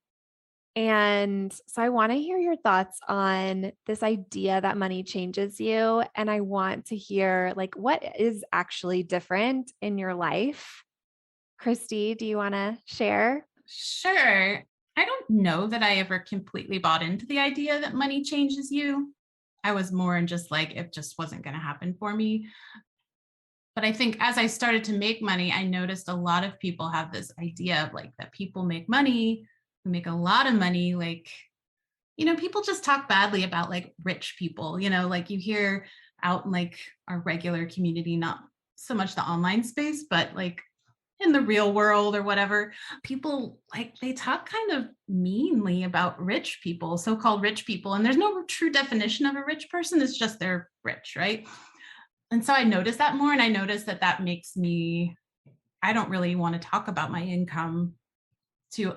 A: And so I want to hear your thoughts on this idea that money changes you. And I want to hear like what is actually different in your life. Christy, do you want to share?
C: Sure. I don't know that I ever completely bought into the idea that money changes you. I was more in just like, it just wasn't going to happen for me. But I think as I started to make money, I noticed a lot of people have this idea of like that people make money, who make a lot of money. Like, people just talk badly about like rich people, like you hear out in like our regular community, not so much the online space, but like in the real world or whatever, people like they talk kind of meanly about rich people, so-called rich people. And there's no true definition of a rich person. It's just they're rich, right? And so I noticed that more, and I noticed that that makes me, I don't really want to talk about my income to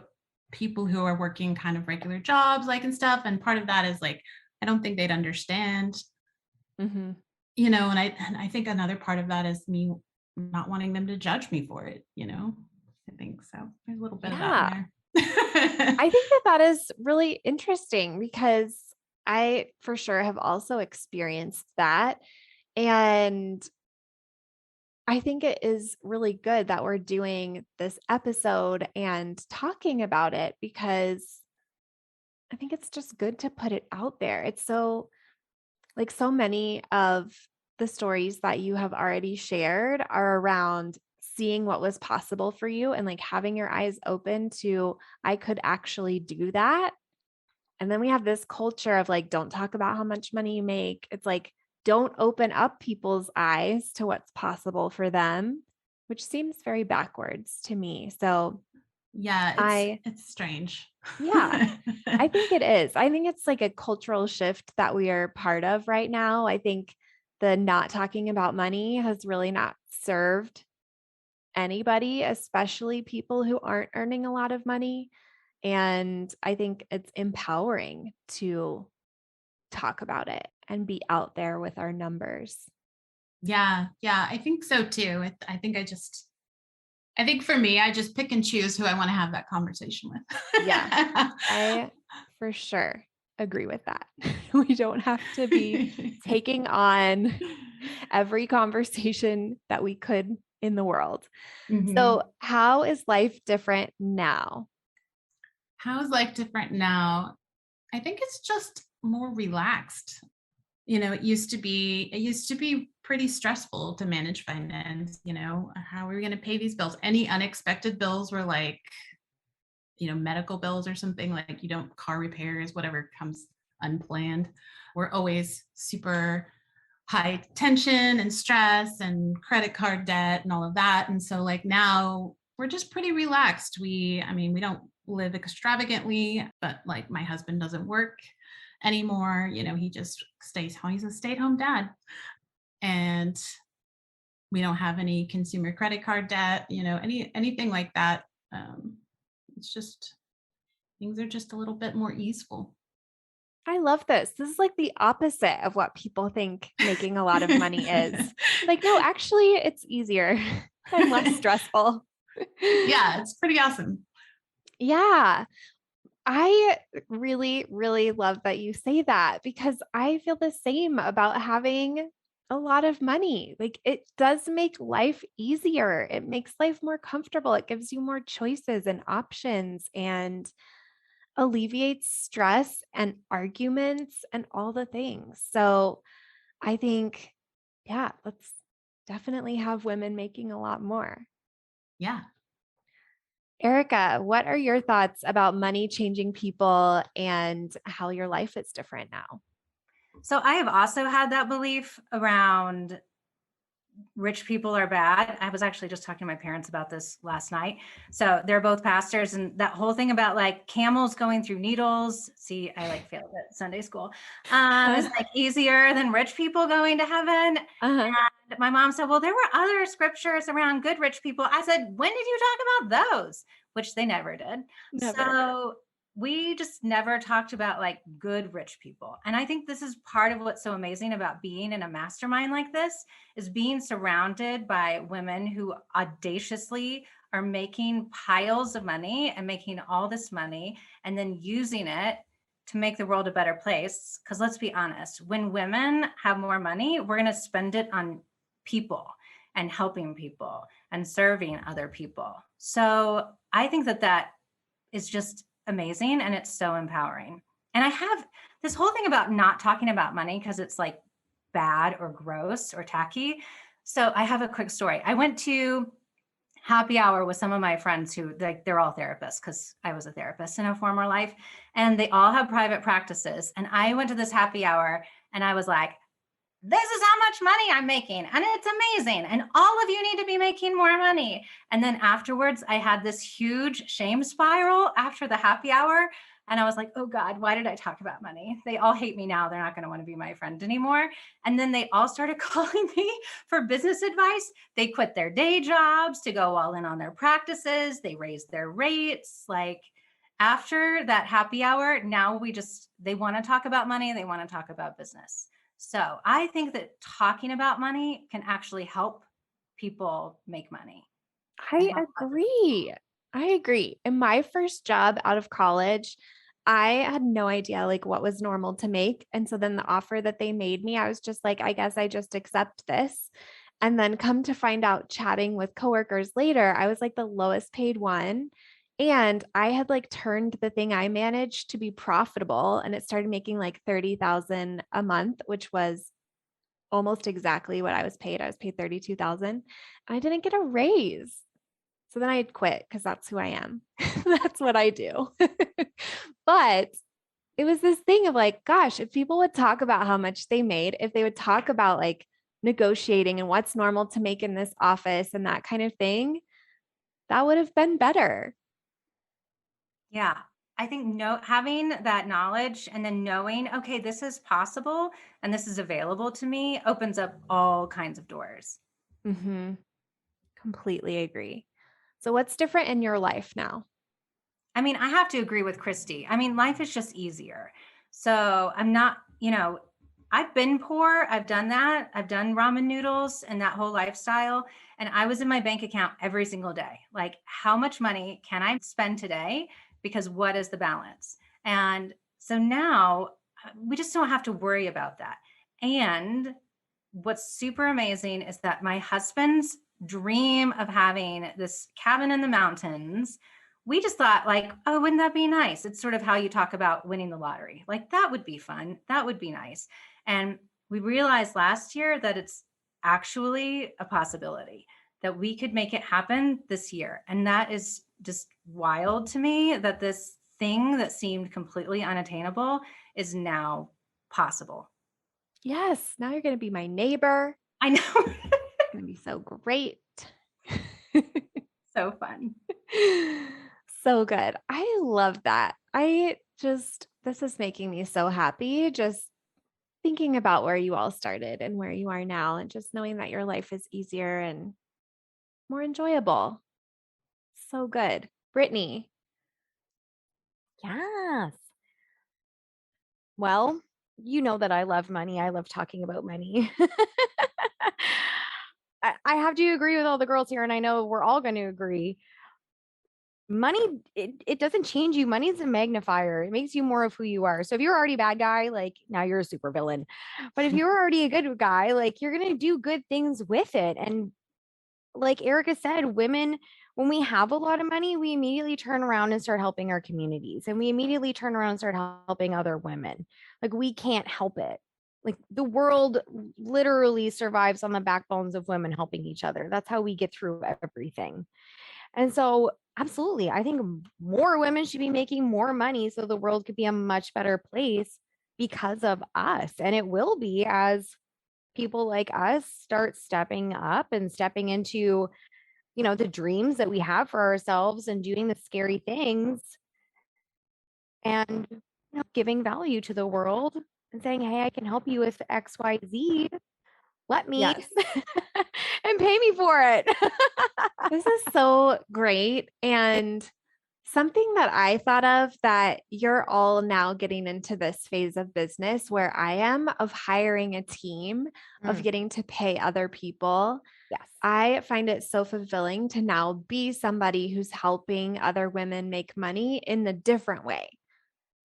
C: people who are working kind of regular jobs, like and stuff. And part of that is like, I don't think they'd understand,
A: Mm-hmm.
C: and I think another part of that is me not wanting them to judge me for it, I think so. There's a little bit of that in there.
A: I think that is really interesting, because I for sure have also experienced that. And I think it is really good that we're doing this episode and talking about it, because I think it's just good to put it out there. It's so many of the stories that you have already shared are around seeing what was possible for you and like having your eyes open to, I could actually do that. And then we have this culture of like, don't talk about how much money you make. It's like, don't open up people's eyes to what's possible for them, which seems very backwards to me. So
C: Yeah, it's strange.
A: yeah, I think it is. I think it's like a cultural shift that we are part of right now. I think the not talking about money has really not served anybody, especially people who aren't earning a lot of money. And I think it's empowering to talk about it and be out there with our numbers.
C: Yeah, I think so too. I think for me, I just pick and choose who I want to have that conversation with.
A: Yeah, I for sure agree with that. We don't have to be taking on every conversation that we could in the world.
C: Mhm.
A: So, how is life different now?
C: How is life different now? I think it's just more relaxed. It used to be pretty stressful to manage finance. How are we going to pay these bills? Any unexpected bills were like, medical bills or something, like car repairs, whatever comes unplanned. We're always super high tension and stress and credit card debt and all of that. And so like now we're just pretty relaxed. We don't live extravagantly, but like my husband doesn't work anymore. He just stays home. He's a stay-at-home dad. And we don't have any consumer credit card debt, anything like that. It's just things are just a little bit more easeful.
A: I love this. This is like the opposite of what people think making a lot of money is. Like, no, actually, it's easier and less stressful.
C: Yeah, it's pretty awesome.
A: Yeah. I really, really love that you say that because I feel the same about having a lot of money. Like, it does make life easier. It makes life more comfortable. It gives you more choices and options and alleviates stress and arguments and all the things. So I think, yeah, let's definitely have women making a lot more.
C: Yeah.
A: Erica, what are your thoughts about money changing people and how your life is different now?
F: So I have also had that belief around rich people are bad. I was actually just talking to my parents about this last night. So they're both pastors, and that whole thing about like camels going through needles. See, I like failed at Sunday school. Is like easier than rich people going to heaven.
A: Uh-huh.
F: And my mom said, well, there were other scriptures around good rich people. I said, when did you talk about those? Which they never did.
A: Never.
F: So we just never talked about like good rich people. And I think this is part of what's so amazing about being in a mastermind like this is being surrounded by women who audaciously are making piles of money and making all this money and then using it to make the world a better place. Because let's be honest, when women have more money, we're going to spend it on people and helping people and serving other people. So I think that is just amazing and it's so empowering. And I have this whole thing about not talking about money because it's like bad or gross or tacky. So I have a quick story. I went to happy hour with some of my friends who they're all therapists because I was a therapist in a former life, and they all have private practices. And I went to this happy hour and I was like, this is how much money I'm making. And it's amazing. And all of you need to be making more money. And then afterwards, I had this huge shame spiral after the happy hour. And I was like, oh God, why did I talk about money? They all hate me now. They're not going to want to be my friend anymore. And then they all started calling me for business advice. They quit their day jobs to go all in on their practices. They raised their rates. Like after that happy hour, now they want to talk about money. They want to talk about business. So I think that talking about money can actually help people make money.
A: I agree. I agree. In my first job out of college, I had no idea like what was normal to make. And so then the offer that they made me, I was just like, I guess I just accept this. And then come to find out chatting with coworkers later, I was like the lowest paid one. And I had like turned the thing I managed to be profitable and it started making like 30,000 a month, which was almost exactly what I was paid. I was paid 32,000 and I didn't get a raise. So then I had quit because that's who I am. That's what I do. But it was this thing of like, gosh, if people would talk about how much they made, if they would talk about like negotiating and what's normal to make in this office and that kind of thing, that would have been better.
F: Yeah. I think having that knowledge and then knowing, okay, this is possible and this is available to me opens up all kinds of doors.
A: Mm-hmm. Completely agree. So what's different in your life now?
F: I mean, I have to agree with Christy. I mean, life is just easier. So I'm not, I've been poor. I've done that. I've done ramen noodles and that whole lifestyle. And I was in my bank account every single day. Like, how much money can I spend today? Because what is the balance? And so now we just don't have to worry about that. And what's super amazing is that my husband's dream of having this cabin in the mountains, we just thought like, oh, wouldn't that be nice? It's sort of how you talk about winning the lottery. Like that would be fun. That would be nice. And we realized last year that it's actually a possibility that we could make it happen this year. And that is just wild to me that this thing that seemed completely unattainable is now possible.
A: Yes, now you're going to be my neighbor.
F: I know.
A: It's going to be so great.
F: So fun.
A: So good. I love that. This is making me so happy just thinking about where you all started and where you are now, and just knowing that your life is easier and more enjoyable. So good. Brittany.
D: Yes. Well, you know that I love money. I love talking about money. I have to agree with all the girls here, and I know we're all going to agree. Money, it doesn't change you. Money is a magnifier. It makes you more of who you are. So if you're already a bad guy, like now you're a super villain. But if you're already a good guy, like you're going to do good things with it. And like Erica said, women, when we have a lot of money, we immediately turn around and start helping our communities. And we immediately turn around and start helping other women. Like we can't help it. Like the world literally survives on the backbones of women helping each other. That's how we get through everything. And so, absolutely, I think more women should be making more money so the world could be a much better place because of us. And it will be as people like us start stepping up and stepping into, the dreams that we have for ourselves and doing the scary things and giving value to the world and saying, hey, I can help you with XYZ. Let me
A: Yes.
D: and pay me for it.
A: This is so great. And something that I thought of that you're all now getting into this phase of business where I am of hiring a team, of getting to pay other people.
D: Yes.
A: I find it so fulfilling to now be somebody who's helping other women make money in a different way.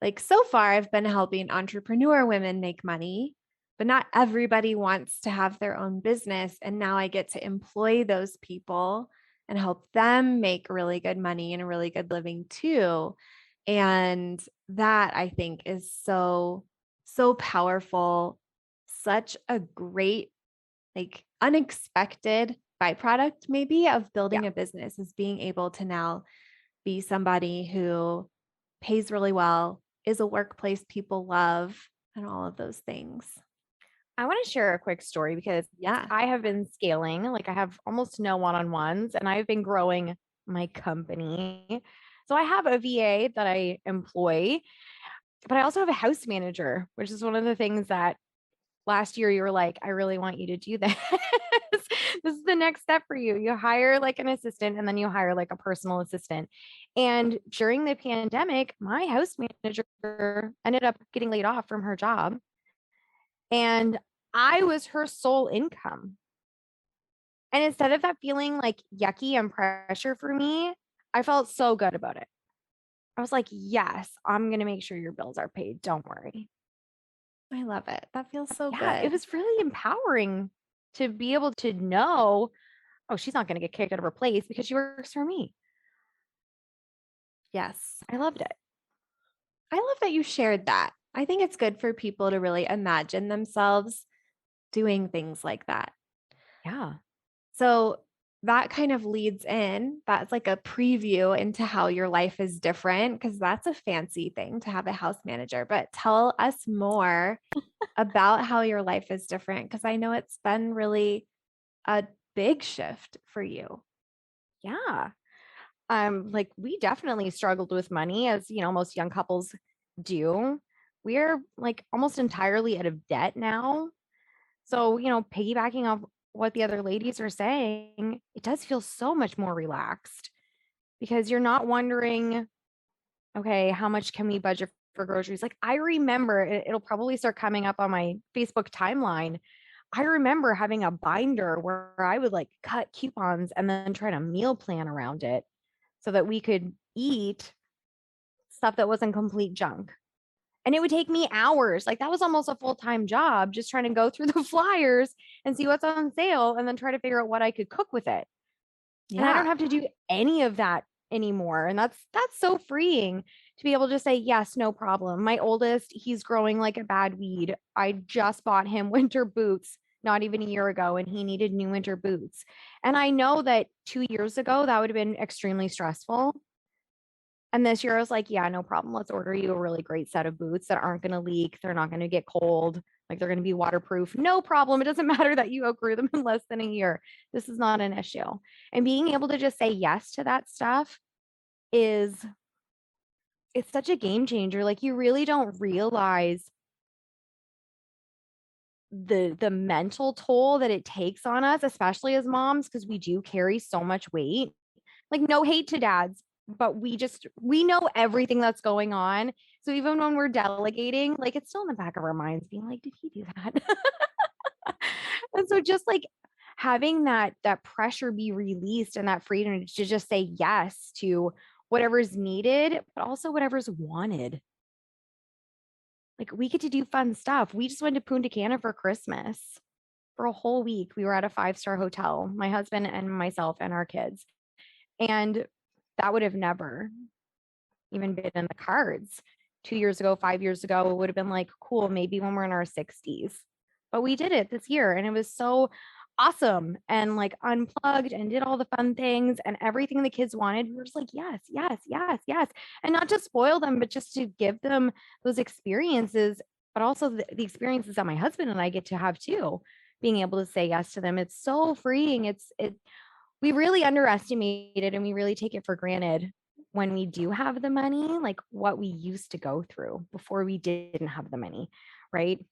A: Like so far, I've been helping entrepreneur women make money, but not everybody wants to have their own business. And now I get to employ those people and help them make really good money and a really good living too. And that I think is so, so powerful. Such a great, like unexpected byproduct, maybe, of building a business is being able to now be somebody who pays really well, is a workplace people love, and all of those things.
D: I want to share a quick story because
A: Yeah.
D: I have been scaling, like I have almost no one-on-ones and I've been growing my company. So I have a VA that I employ, but I also have a house manager, which is one of the things that last year you were like, I really want you to do this. This is the next step for you. You hire like an assistant and then you hire like a personal assistant. And during the pandemic, my house manager ended up getting laid off from her job. And I was her sole income. And instead of that feeling like yucky and pressure for me, I felt so good about it. I was like, yes, I'm going to make sure your bills are paid. Don't worry.
A: I love it. That feels so
D: Yeah,
A: good.
D: it was really empowering to be able to know, oh, she's not going to get kicked out of her place because she works for me.
A: Yes.
D: I loved it.
A: I love that you shared that. I think it's good for people to really imagine themselves doing things like that.
D: Yeah.
A: So that kind of leads in, that's like a preview into how your life is different, because that's a fancy thing to have a house manager. But tell us more about how your life is different, because I know it's been really a big shift for you.
D: Yeah. Like we definitely struggled with money, as most young couples do. We're like almost entirely out of debt now. So, piggybacking off what the other ladies are saying, it does feel so much more relaxed because you're not wondering, okay, how much can we budget for groceries? Like I remember it'll probably start coming up on my Facebook timeline. I remember having a binder where I would like cut coupons and then try to meal plan around it so that we could eat stuff that wasn't complete junk. And it would take me hours. Like that was almost a full-time job, just trying to go through the flyers and see what's on sale and then try to figure out what I could cook with it. And I don't
A: Yeah.
D: have to do any of that anymore. And that's so freeing to be able to say, yes, no problem. My oldest, he's growing like a bad weed. I just bought him winter boots not even a year ago, and he needed new winter boots. And I know that 2 years ago, that would have been extremely stressful. And this year I was like, yeah, no problem. Let's order you a really great set of boots that aren't going to leak. They're not going to get cold. Like they're going to be waterproof. No problem. It doesn't matter that you outgrew them in less than a year. This is not an issue. And being able to just say yes to that stuff it's such a game changer. Like you really don't realize the mental toll that it takes on us, especially as moms, because we do carry so much weight. Like no hate to dads, but we know everything that's going on. So even when we're delegating, like it's still in the back of our minds being like, did he do that? And so just like having that pressure be released and that freedom to just say yes to whatever's needed, but also whatever's wanted. Like we get to do fun stuff. We just went to Punta Cana for Christmas for a whole week. We were at a 5-star hotel, my husband and myself and our kids. And that would have never even been in the cards 2 years ago, 5 years ago. It would have been like, cool, maybe when we're in our 60s. But we did it this year and it was so awesome and like unplugged and did all the fun things and everything the kids wanted. We were just like, yes, yes, yes, yes. And not to spoil them, but just to give them those experiences, but also the experiences that my husband and I get to have too, being able to say yes to them. It's so freeing. We really underestimate it and we really take it for granted when we do have the money, like what we used to go through before we didn't have the money, right?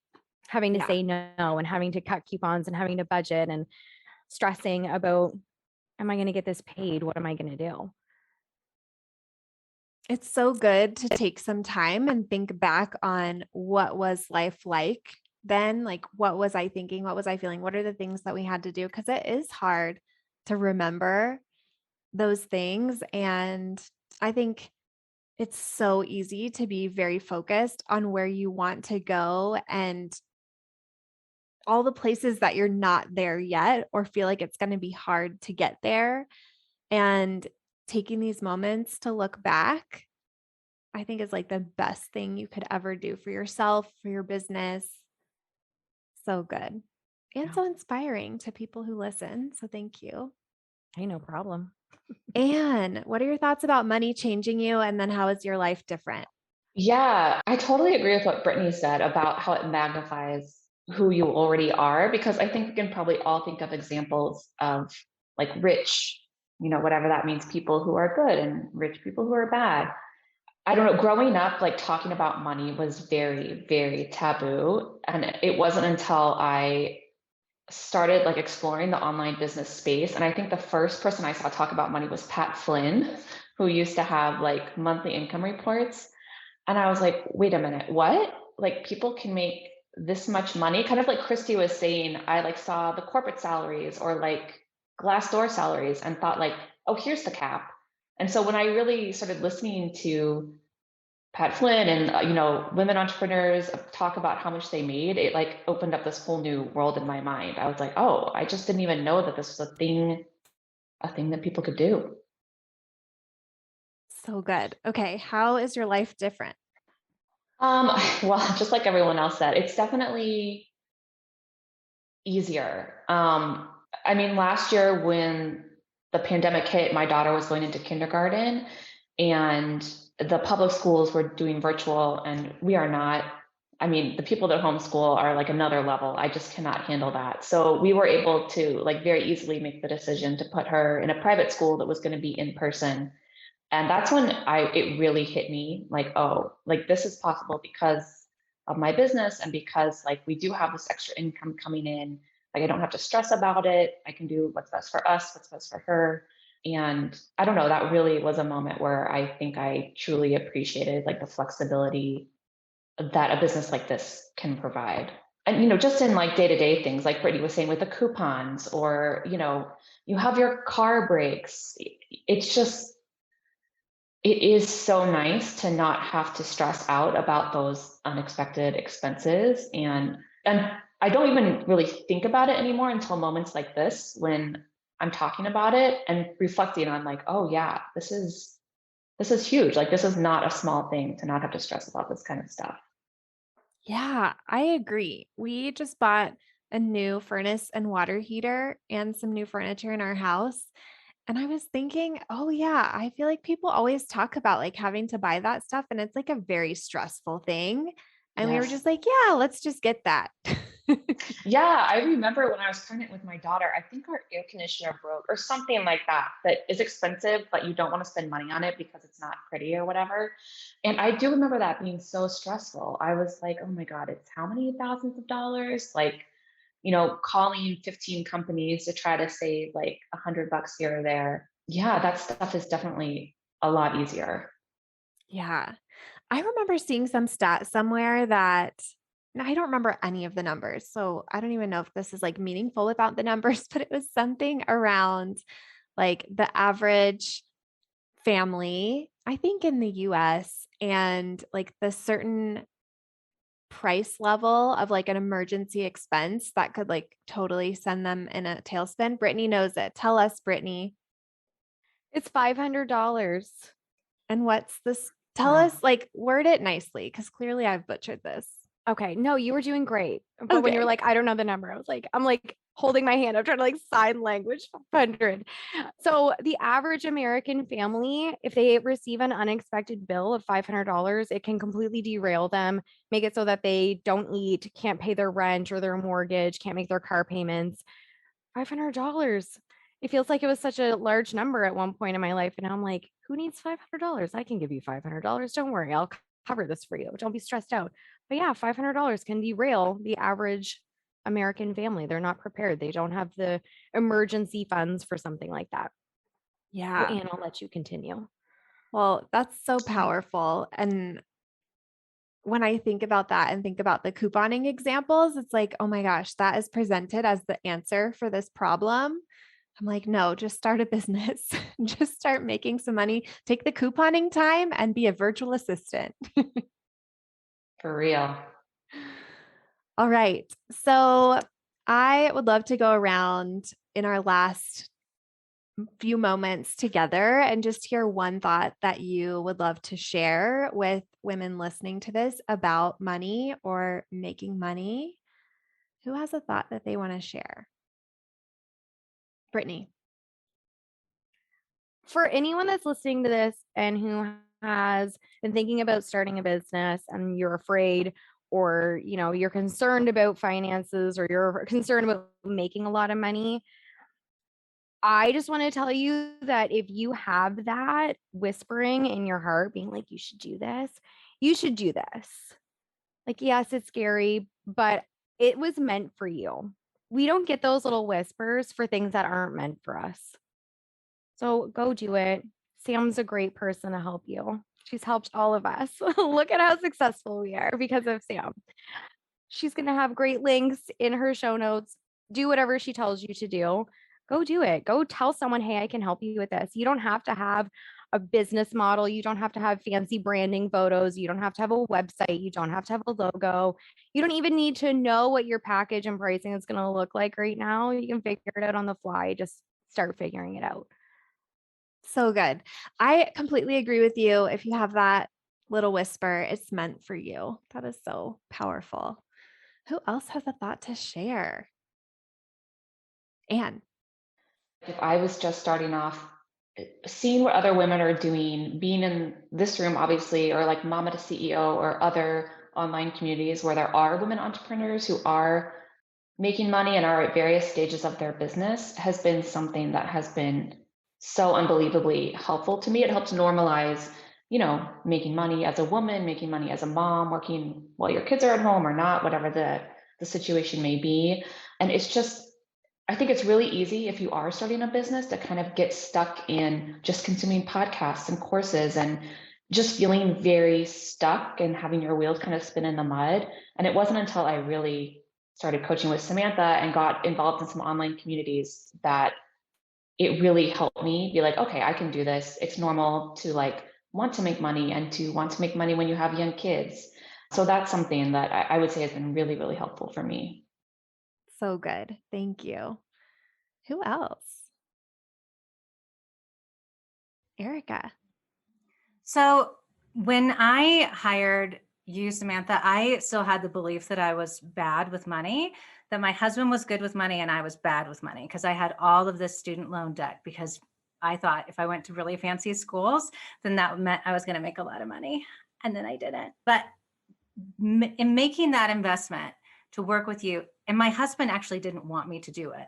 D: Having to say no and having to cut coupons and having to budget and stressing about, am I going to get this paid? What am I going to do?
A: It's so good to take some time and think back on what was life like then. Like, what was I thinking? What was I feeling? What are the things that we had to do? Because it is hard to remember those things. And I think it's so easy to be very focused on where you want to go and all the places that you're not there yet or feel like it's going to be hard to get there. And taking these moments to look back, I think is like the best thing you could ever do for yourself, for your business. So good. And
D: Yeah.
A: so inspiring to people who listen. So thank you.
D: Hey, no problem.
A: Anne, what are your thoughts about money changing you? And then how is your life different?
E: Yeah, I totally agree with what Brittany said about how it magnifies who you already are, because I think we can probably all think of examples of like rich, whatever that means, people who are good and rich people who are bad. I don't know, growing up, like talking about money was very, very taboo. And it wasn't until I started like exploring the online business space. And I think the first person I saw talk about money was Pat Flynn, who used to have like monthly income reports. And I was like, wait a minute, what? Like people can make this much money? Kind of like Christy was saying, I like saw the corporate salaries or like Glassdoor salaries and thought like, oh, here's the cap. And so when I really started listening to Pat Flynn and women entrepreneurs talk about how much they made, it like opened up this whole new world in my mind. I was like, oh, I just didn't even know that this was a thing that people could do.
A: So good. Okay. How is your life different?
E: Well, just like everyone else said, it's definitely easier. I mean, last year when the pandemic hit, my daughter was going into kindergarten and the public schools were doing virtual, and we are not. I mean, the people that homeschool are like another level. I just cannot handle that. So we were able to like very easily make the decision to put her in a private school that was going to be in person. And that's when it really hit me like, oh, like this is possible because of my business and because like we do have this extra income coming in. Like I don't have to stress about it. I can do what's best for us, what's best for her. And I don't know, that really was a moment where I think I truly appreciated like the flexibility that a business like this can provide. And, just in like day-to-day things, like Brittany was saying with the coupons or, you have your car breaks. It's just, it is so nice to not have to stress out about those unexpected expenses. And I don't even really think about it anymore until moments like this when I'm talking about it and reflecting on like, oh yeah, this is huge. Like this is not a small thing to not have to stress about this kind of stuff.
A: Yeah, I agree. We just bought a new furnace and water heater and some new furniture in our house. And I was thinking, oh, yeah, I feel like people always talk about like having to buy that stuff, and it's like a very stressful thing. And we were
E: Yes.
A: just like, yeah, let's just get that.
E: Yeah, I remember when I was pregnant with my daughter, I think our air conditioner broke or something like that, that is expensive, but you don't want to spend money on it because it's not pretty or whatever. And I do remember that being so stressful. I was like, oh my God, it's how many thousands of dollars? Like, calling 15 companies to try to save like $100 here or there. Yeah, that stuff is definitely a lot easier.
A: Yeah. I remember seeing some stat somewhere that and I don't remember any of the numbers. So I don't even know if this is like meaningful without the numbers, but it was something around like the average family, I think in the US, and like the certain price level of like an emergency expense that could like totally send them in a tailspin. Brittany knows it. Tell us, Brittany.
D: It's $500.
A: And what's this? Tell
E: Wow.
A: us, like, word it nicely, because clearly I've butchered this.
D: Okay. No, you were doing great. But when you were
A: Okay.
D: like, I don't know the number, I'm like holding my hand. I'm trying to like sign language 500. So the average American family, if they receive an unexpected bill of $500, it can completely derail them, make it so that they don't eat, can't pay their rent or their mortgage, can't make their car payments. $500. It feels like it was such a large number at one point in my life. And now I'm like, who needs $500? I can give you $500. Don't worry. I'll cover this for you. Don't be stressed out. But yeah, $500 can derail the average American family. They're not prepared. They don't have the emergency funds for something like that. Oh,
A: Yeah.
D: and I'll let you continue.
A: Well, that's so powerful. And when I think about that and think about the couponing examples, it's like, oh my gosh, that is presented as the answer for this problem. I'm like, no, just start a business, just start making some money, take the couponing time and be a virtual assistant.
E: For real.
A: All right. So I would love to go around in our last few moments together and just hear one thought that you would love to share with women listening to this about money or making money. Who has a thought that they want to share? Brittany.
D: For anyone that's listening to this and who has been thinking about starting a business and you're afraid or you're concerned about finances or you're concerned about making a lot of money, I just want to tell you that if you have that whispering in your heart being like you should do this, you should do this. Like, yes, it's scary, but it was meant for you. We don't get those little whispers for things that aren't meant for us. So go do it. Sam's a great person to help you. She's helped all of us. Look at how successful we are because of Sam. She's going to have great links in her show notes. Do whatever she tells you to do. Go do it. Go tell someone, hey, I can help you with this. You don't have to have a business model. You don't have to have fancy branding photos. You don't have to have a website. You don't have to have a logo. You don't even need to know what your package and pricing is going to look like right now. You can figure it out on the fly. Just start figuring it out.
A: So good. I completely agree with you. If you have that little whisper, it's meant for you. That is so powerful. Who else has a thought to share? Anne.
E: If I was just starting off, seeing what other women are doing, being in this room, obviously, or like Mama to CEO or other online communities where there are women entrepreneurs who are making money and are at various stages of their business has been something that has been so unbelievably helpful to me. It helps normalize, making money as a woman, making money as a mom, working while your kids are at home or not, whatever the situation may be. And it's just, I think it's really easy if you are starting a business to kind of get stuck in just consuming podcasts and courses and just feeling very stuck and having your wheels kind of spin in the mud. And it wasn't until I really started coaching with Samantha and got involved in some online communities that it really helped me be like, okay, I can do this. It's normal to like want to make money and to want to make money when you have young kids. So that's something that I would say has been really, really helpful for me.
A: So good. Thank you. Who else? Erica.
F: So when I hired you, Samantha, I still had the belief that I was bad with money, that my husband was good with money and I was bad with money because I had all of this student loan debt because I thought if I went to really fancy schools, then that meant I was going to make a lot of money. And then I didn't. But in making that investment to work with you, and my husband actually didn't want me to do it,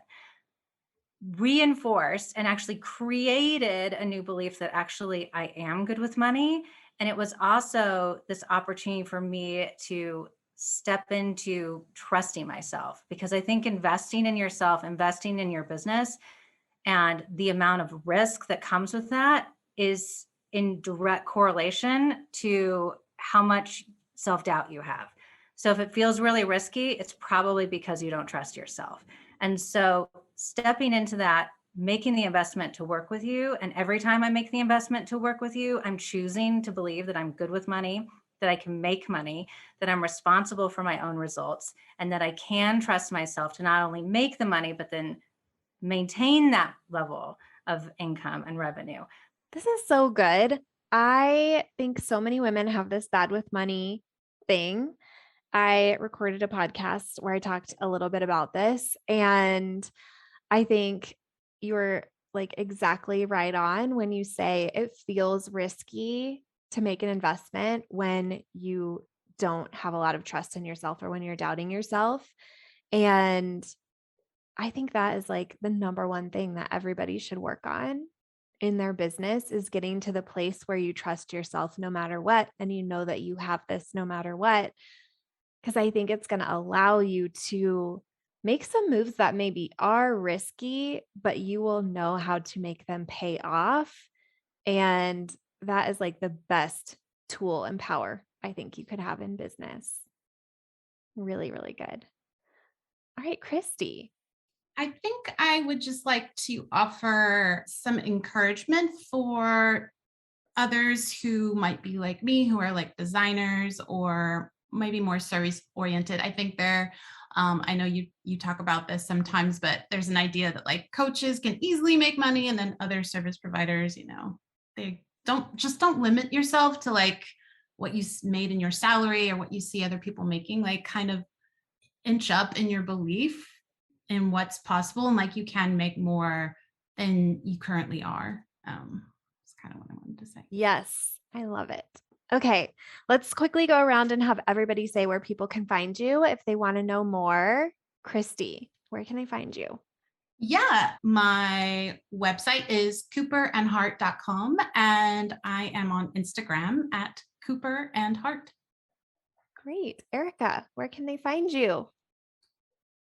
F: reinforced and actually created a new belief that actually I am good with money. And it was also this opportunity for me to step into trusting myself, because I think investing in yourself, investing in your business, and the amount of risk that comes with that is in direct correlation to how much self-doubt you have. So if it feels really risky, it's probably because you don't trust yourself. And so stepping into that, making the investment to work with you. And every time I make the investment to work with you, I'm choosing to believe that I'm good with money, that I can make money, that I'm responsible for my own results, and that I can trust myself to not only make the money, but then maintain that level of income and revenue.
A: This is so good. I think so many women have this bad with money thing. I recorded a podcast where I talked a little bit about this, and I think you're like exactly right on when you say it feels risky to make an investment when you don't have a lot of trust in yourself or when you're doubting yourself. And I think that is like the number one thing that everybody should work on in their business, is getting to the place where you trust yourself no matter what. And you know that you have this no matter what, because I think it's going to allow you to make some moves that maybe are risky, but you will know how to make them pay off. And that is like the best tool and power I think you could have in business. Really, really good. All right, Christy.
C: I think I would just like to offer some encouragement for others who might be like me, who are like designers or maybe more service oriented. I think I know you talk about this sometimes, but there's an idea that like coaches can easily make money, and then other service providers, they don't limit yourself to like what you made in your salary or what you see other people making. Like kind of inch up in your belief in what's possible, and like you can make more than you currently are. That's kind of what I wanted to say.
A: Yes, I love it. Okay, let's quickly go around and have everybody say where people can find you if they want to know more. Christy, where can they find you?
C: Yeah, my website is cooperandhart.com, and I am on Instagram at cooperandhart.
A: Great. Erica, where can they find you?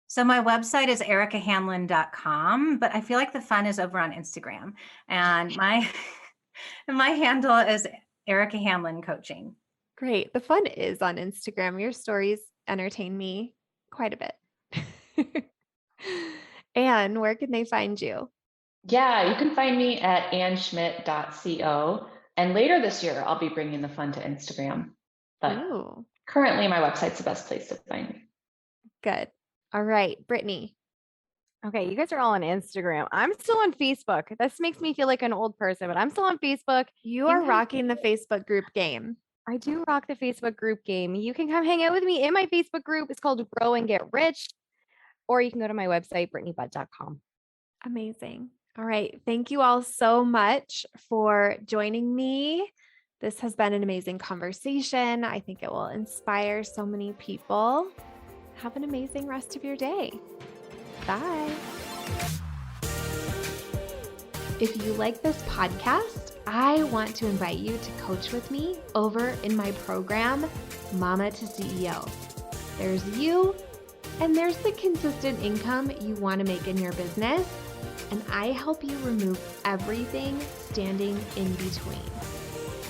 F: So my website is ericahanlon.com, but I feel like the fun is over on Instagram. And my handle is Erica Hanlon Coaching.
A: Great. The fun is on Instagram. Your stories entertain me quite a bit. Anne, where can they find you?
E: Yeah, you can find me at annschmidt.co. And later this year, I'll be bringing the fun to Instagram. But
A: Ooh,
E: currently, my website's the best place to find me.
A: good. All right, Brittany.
D: Okay, you guys are all on Instagram. I'm still on Facebook. This makes me feel like an old person, but I'm still on Facebook.
A: You are rocking the Facebook group game.
D: I do rock the Facebook group game. You can come hang out with me in my Facebook group. It's called Grow and Get Rich. Or you can go to my website, brittanybutt.com.
A: Amazing. All right. Thank you all so much for joining me. This has been an amazing conversation. I think it will inspire so many people. Have an amazing rest of your day. Bye. If you like this podcast, I want to invite you to coach with me over in my program, Mama to CEO. There's you, and there's the consistent income you want to make in your business, and I help you remove everything standing in between.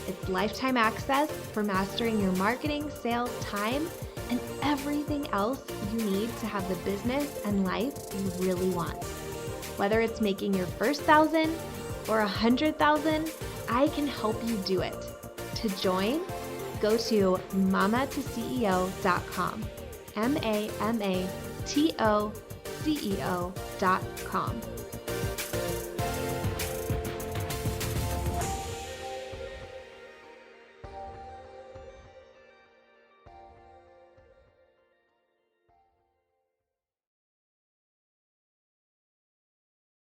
A: It's lifetime access for mastering your marketing, sales, time, and everything else you need to have the business and life you really want. Whether it's making your first 1,000 or 100,000, I can help you do it. To join, go to mamatoceo.com, MAMATOCEO.com.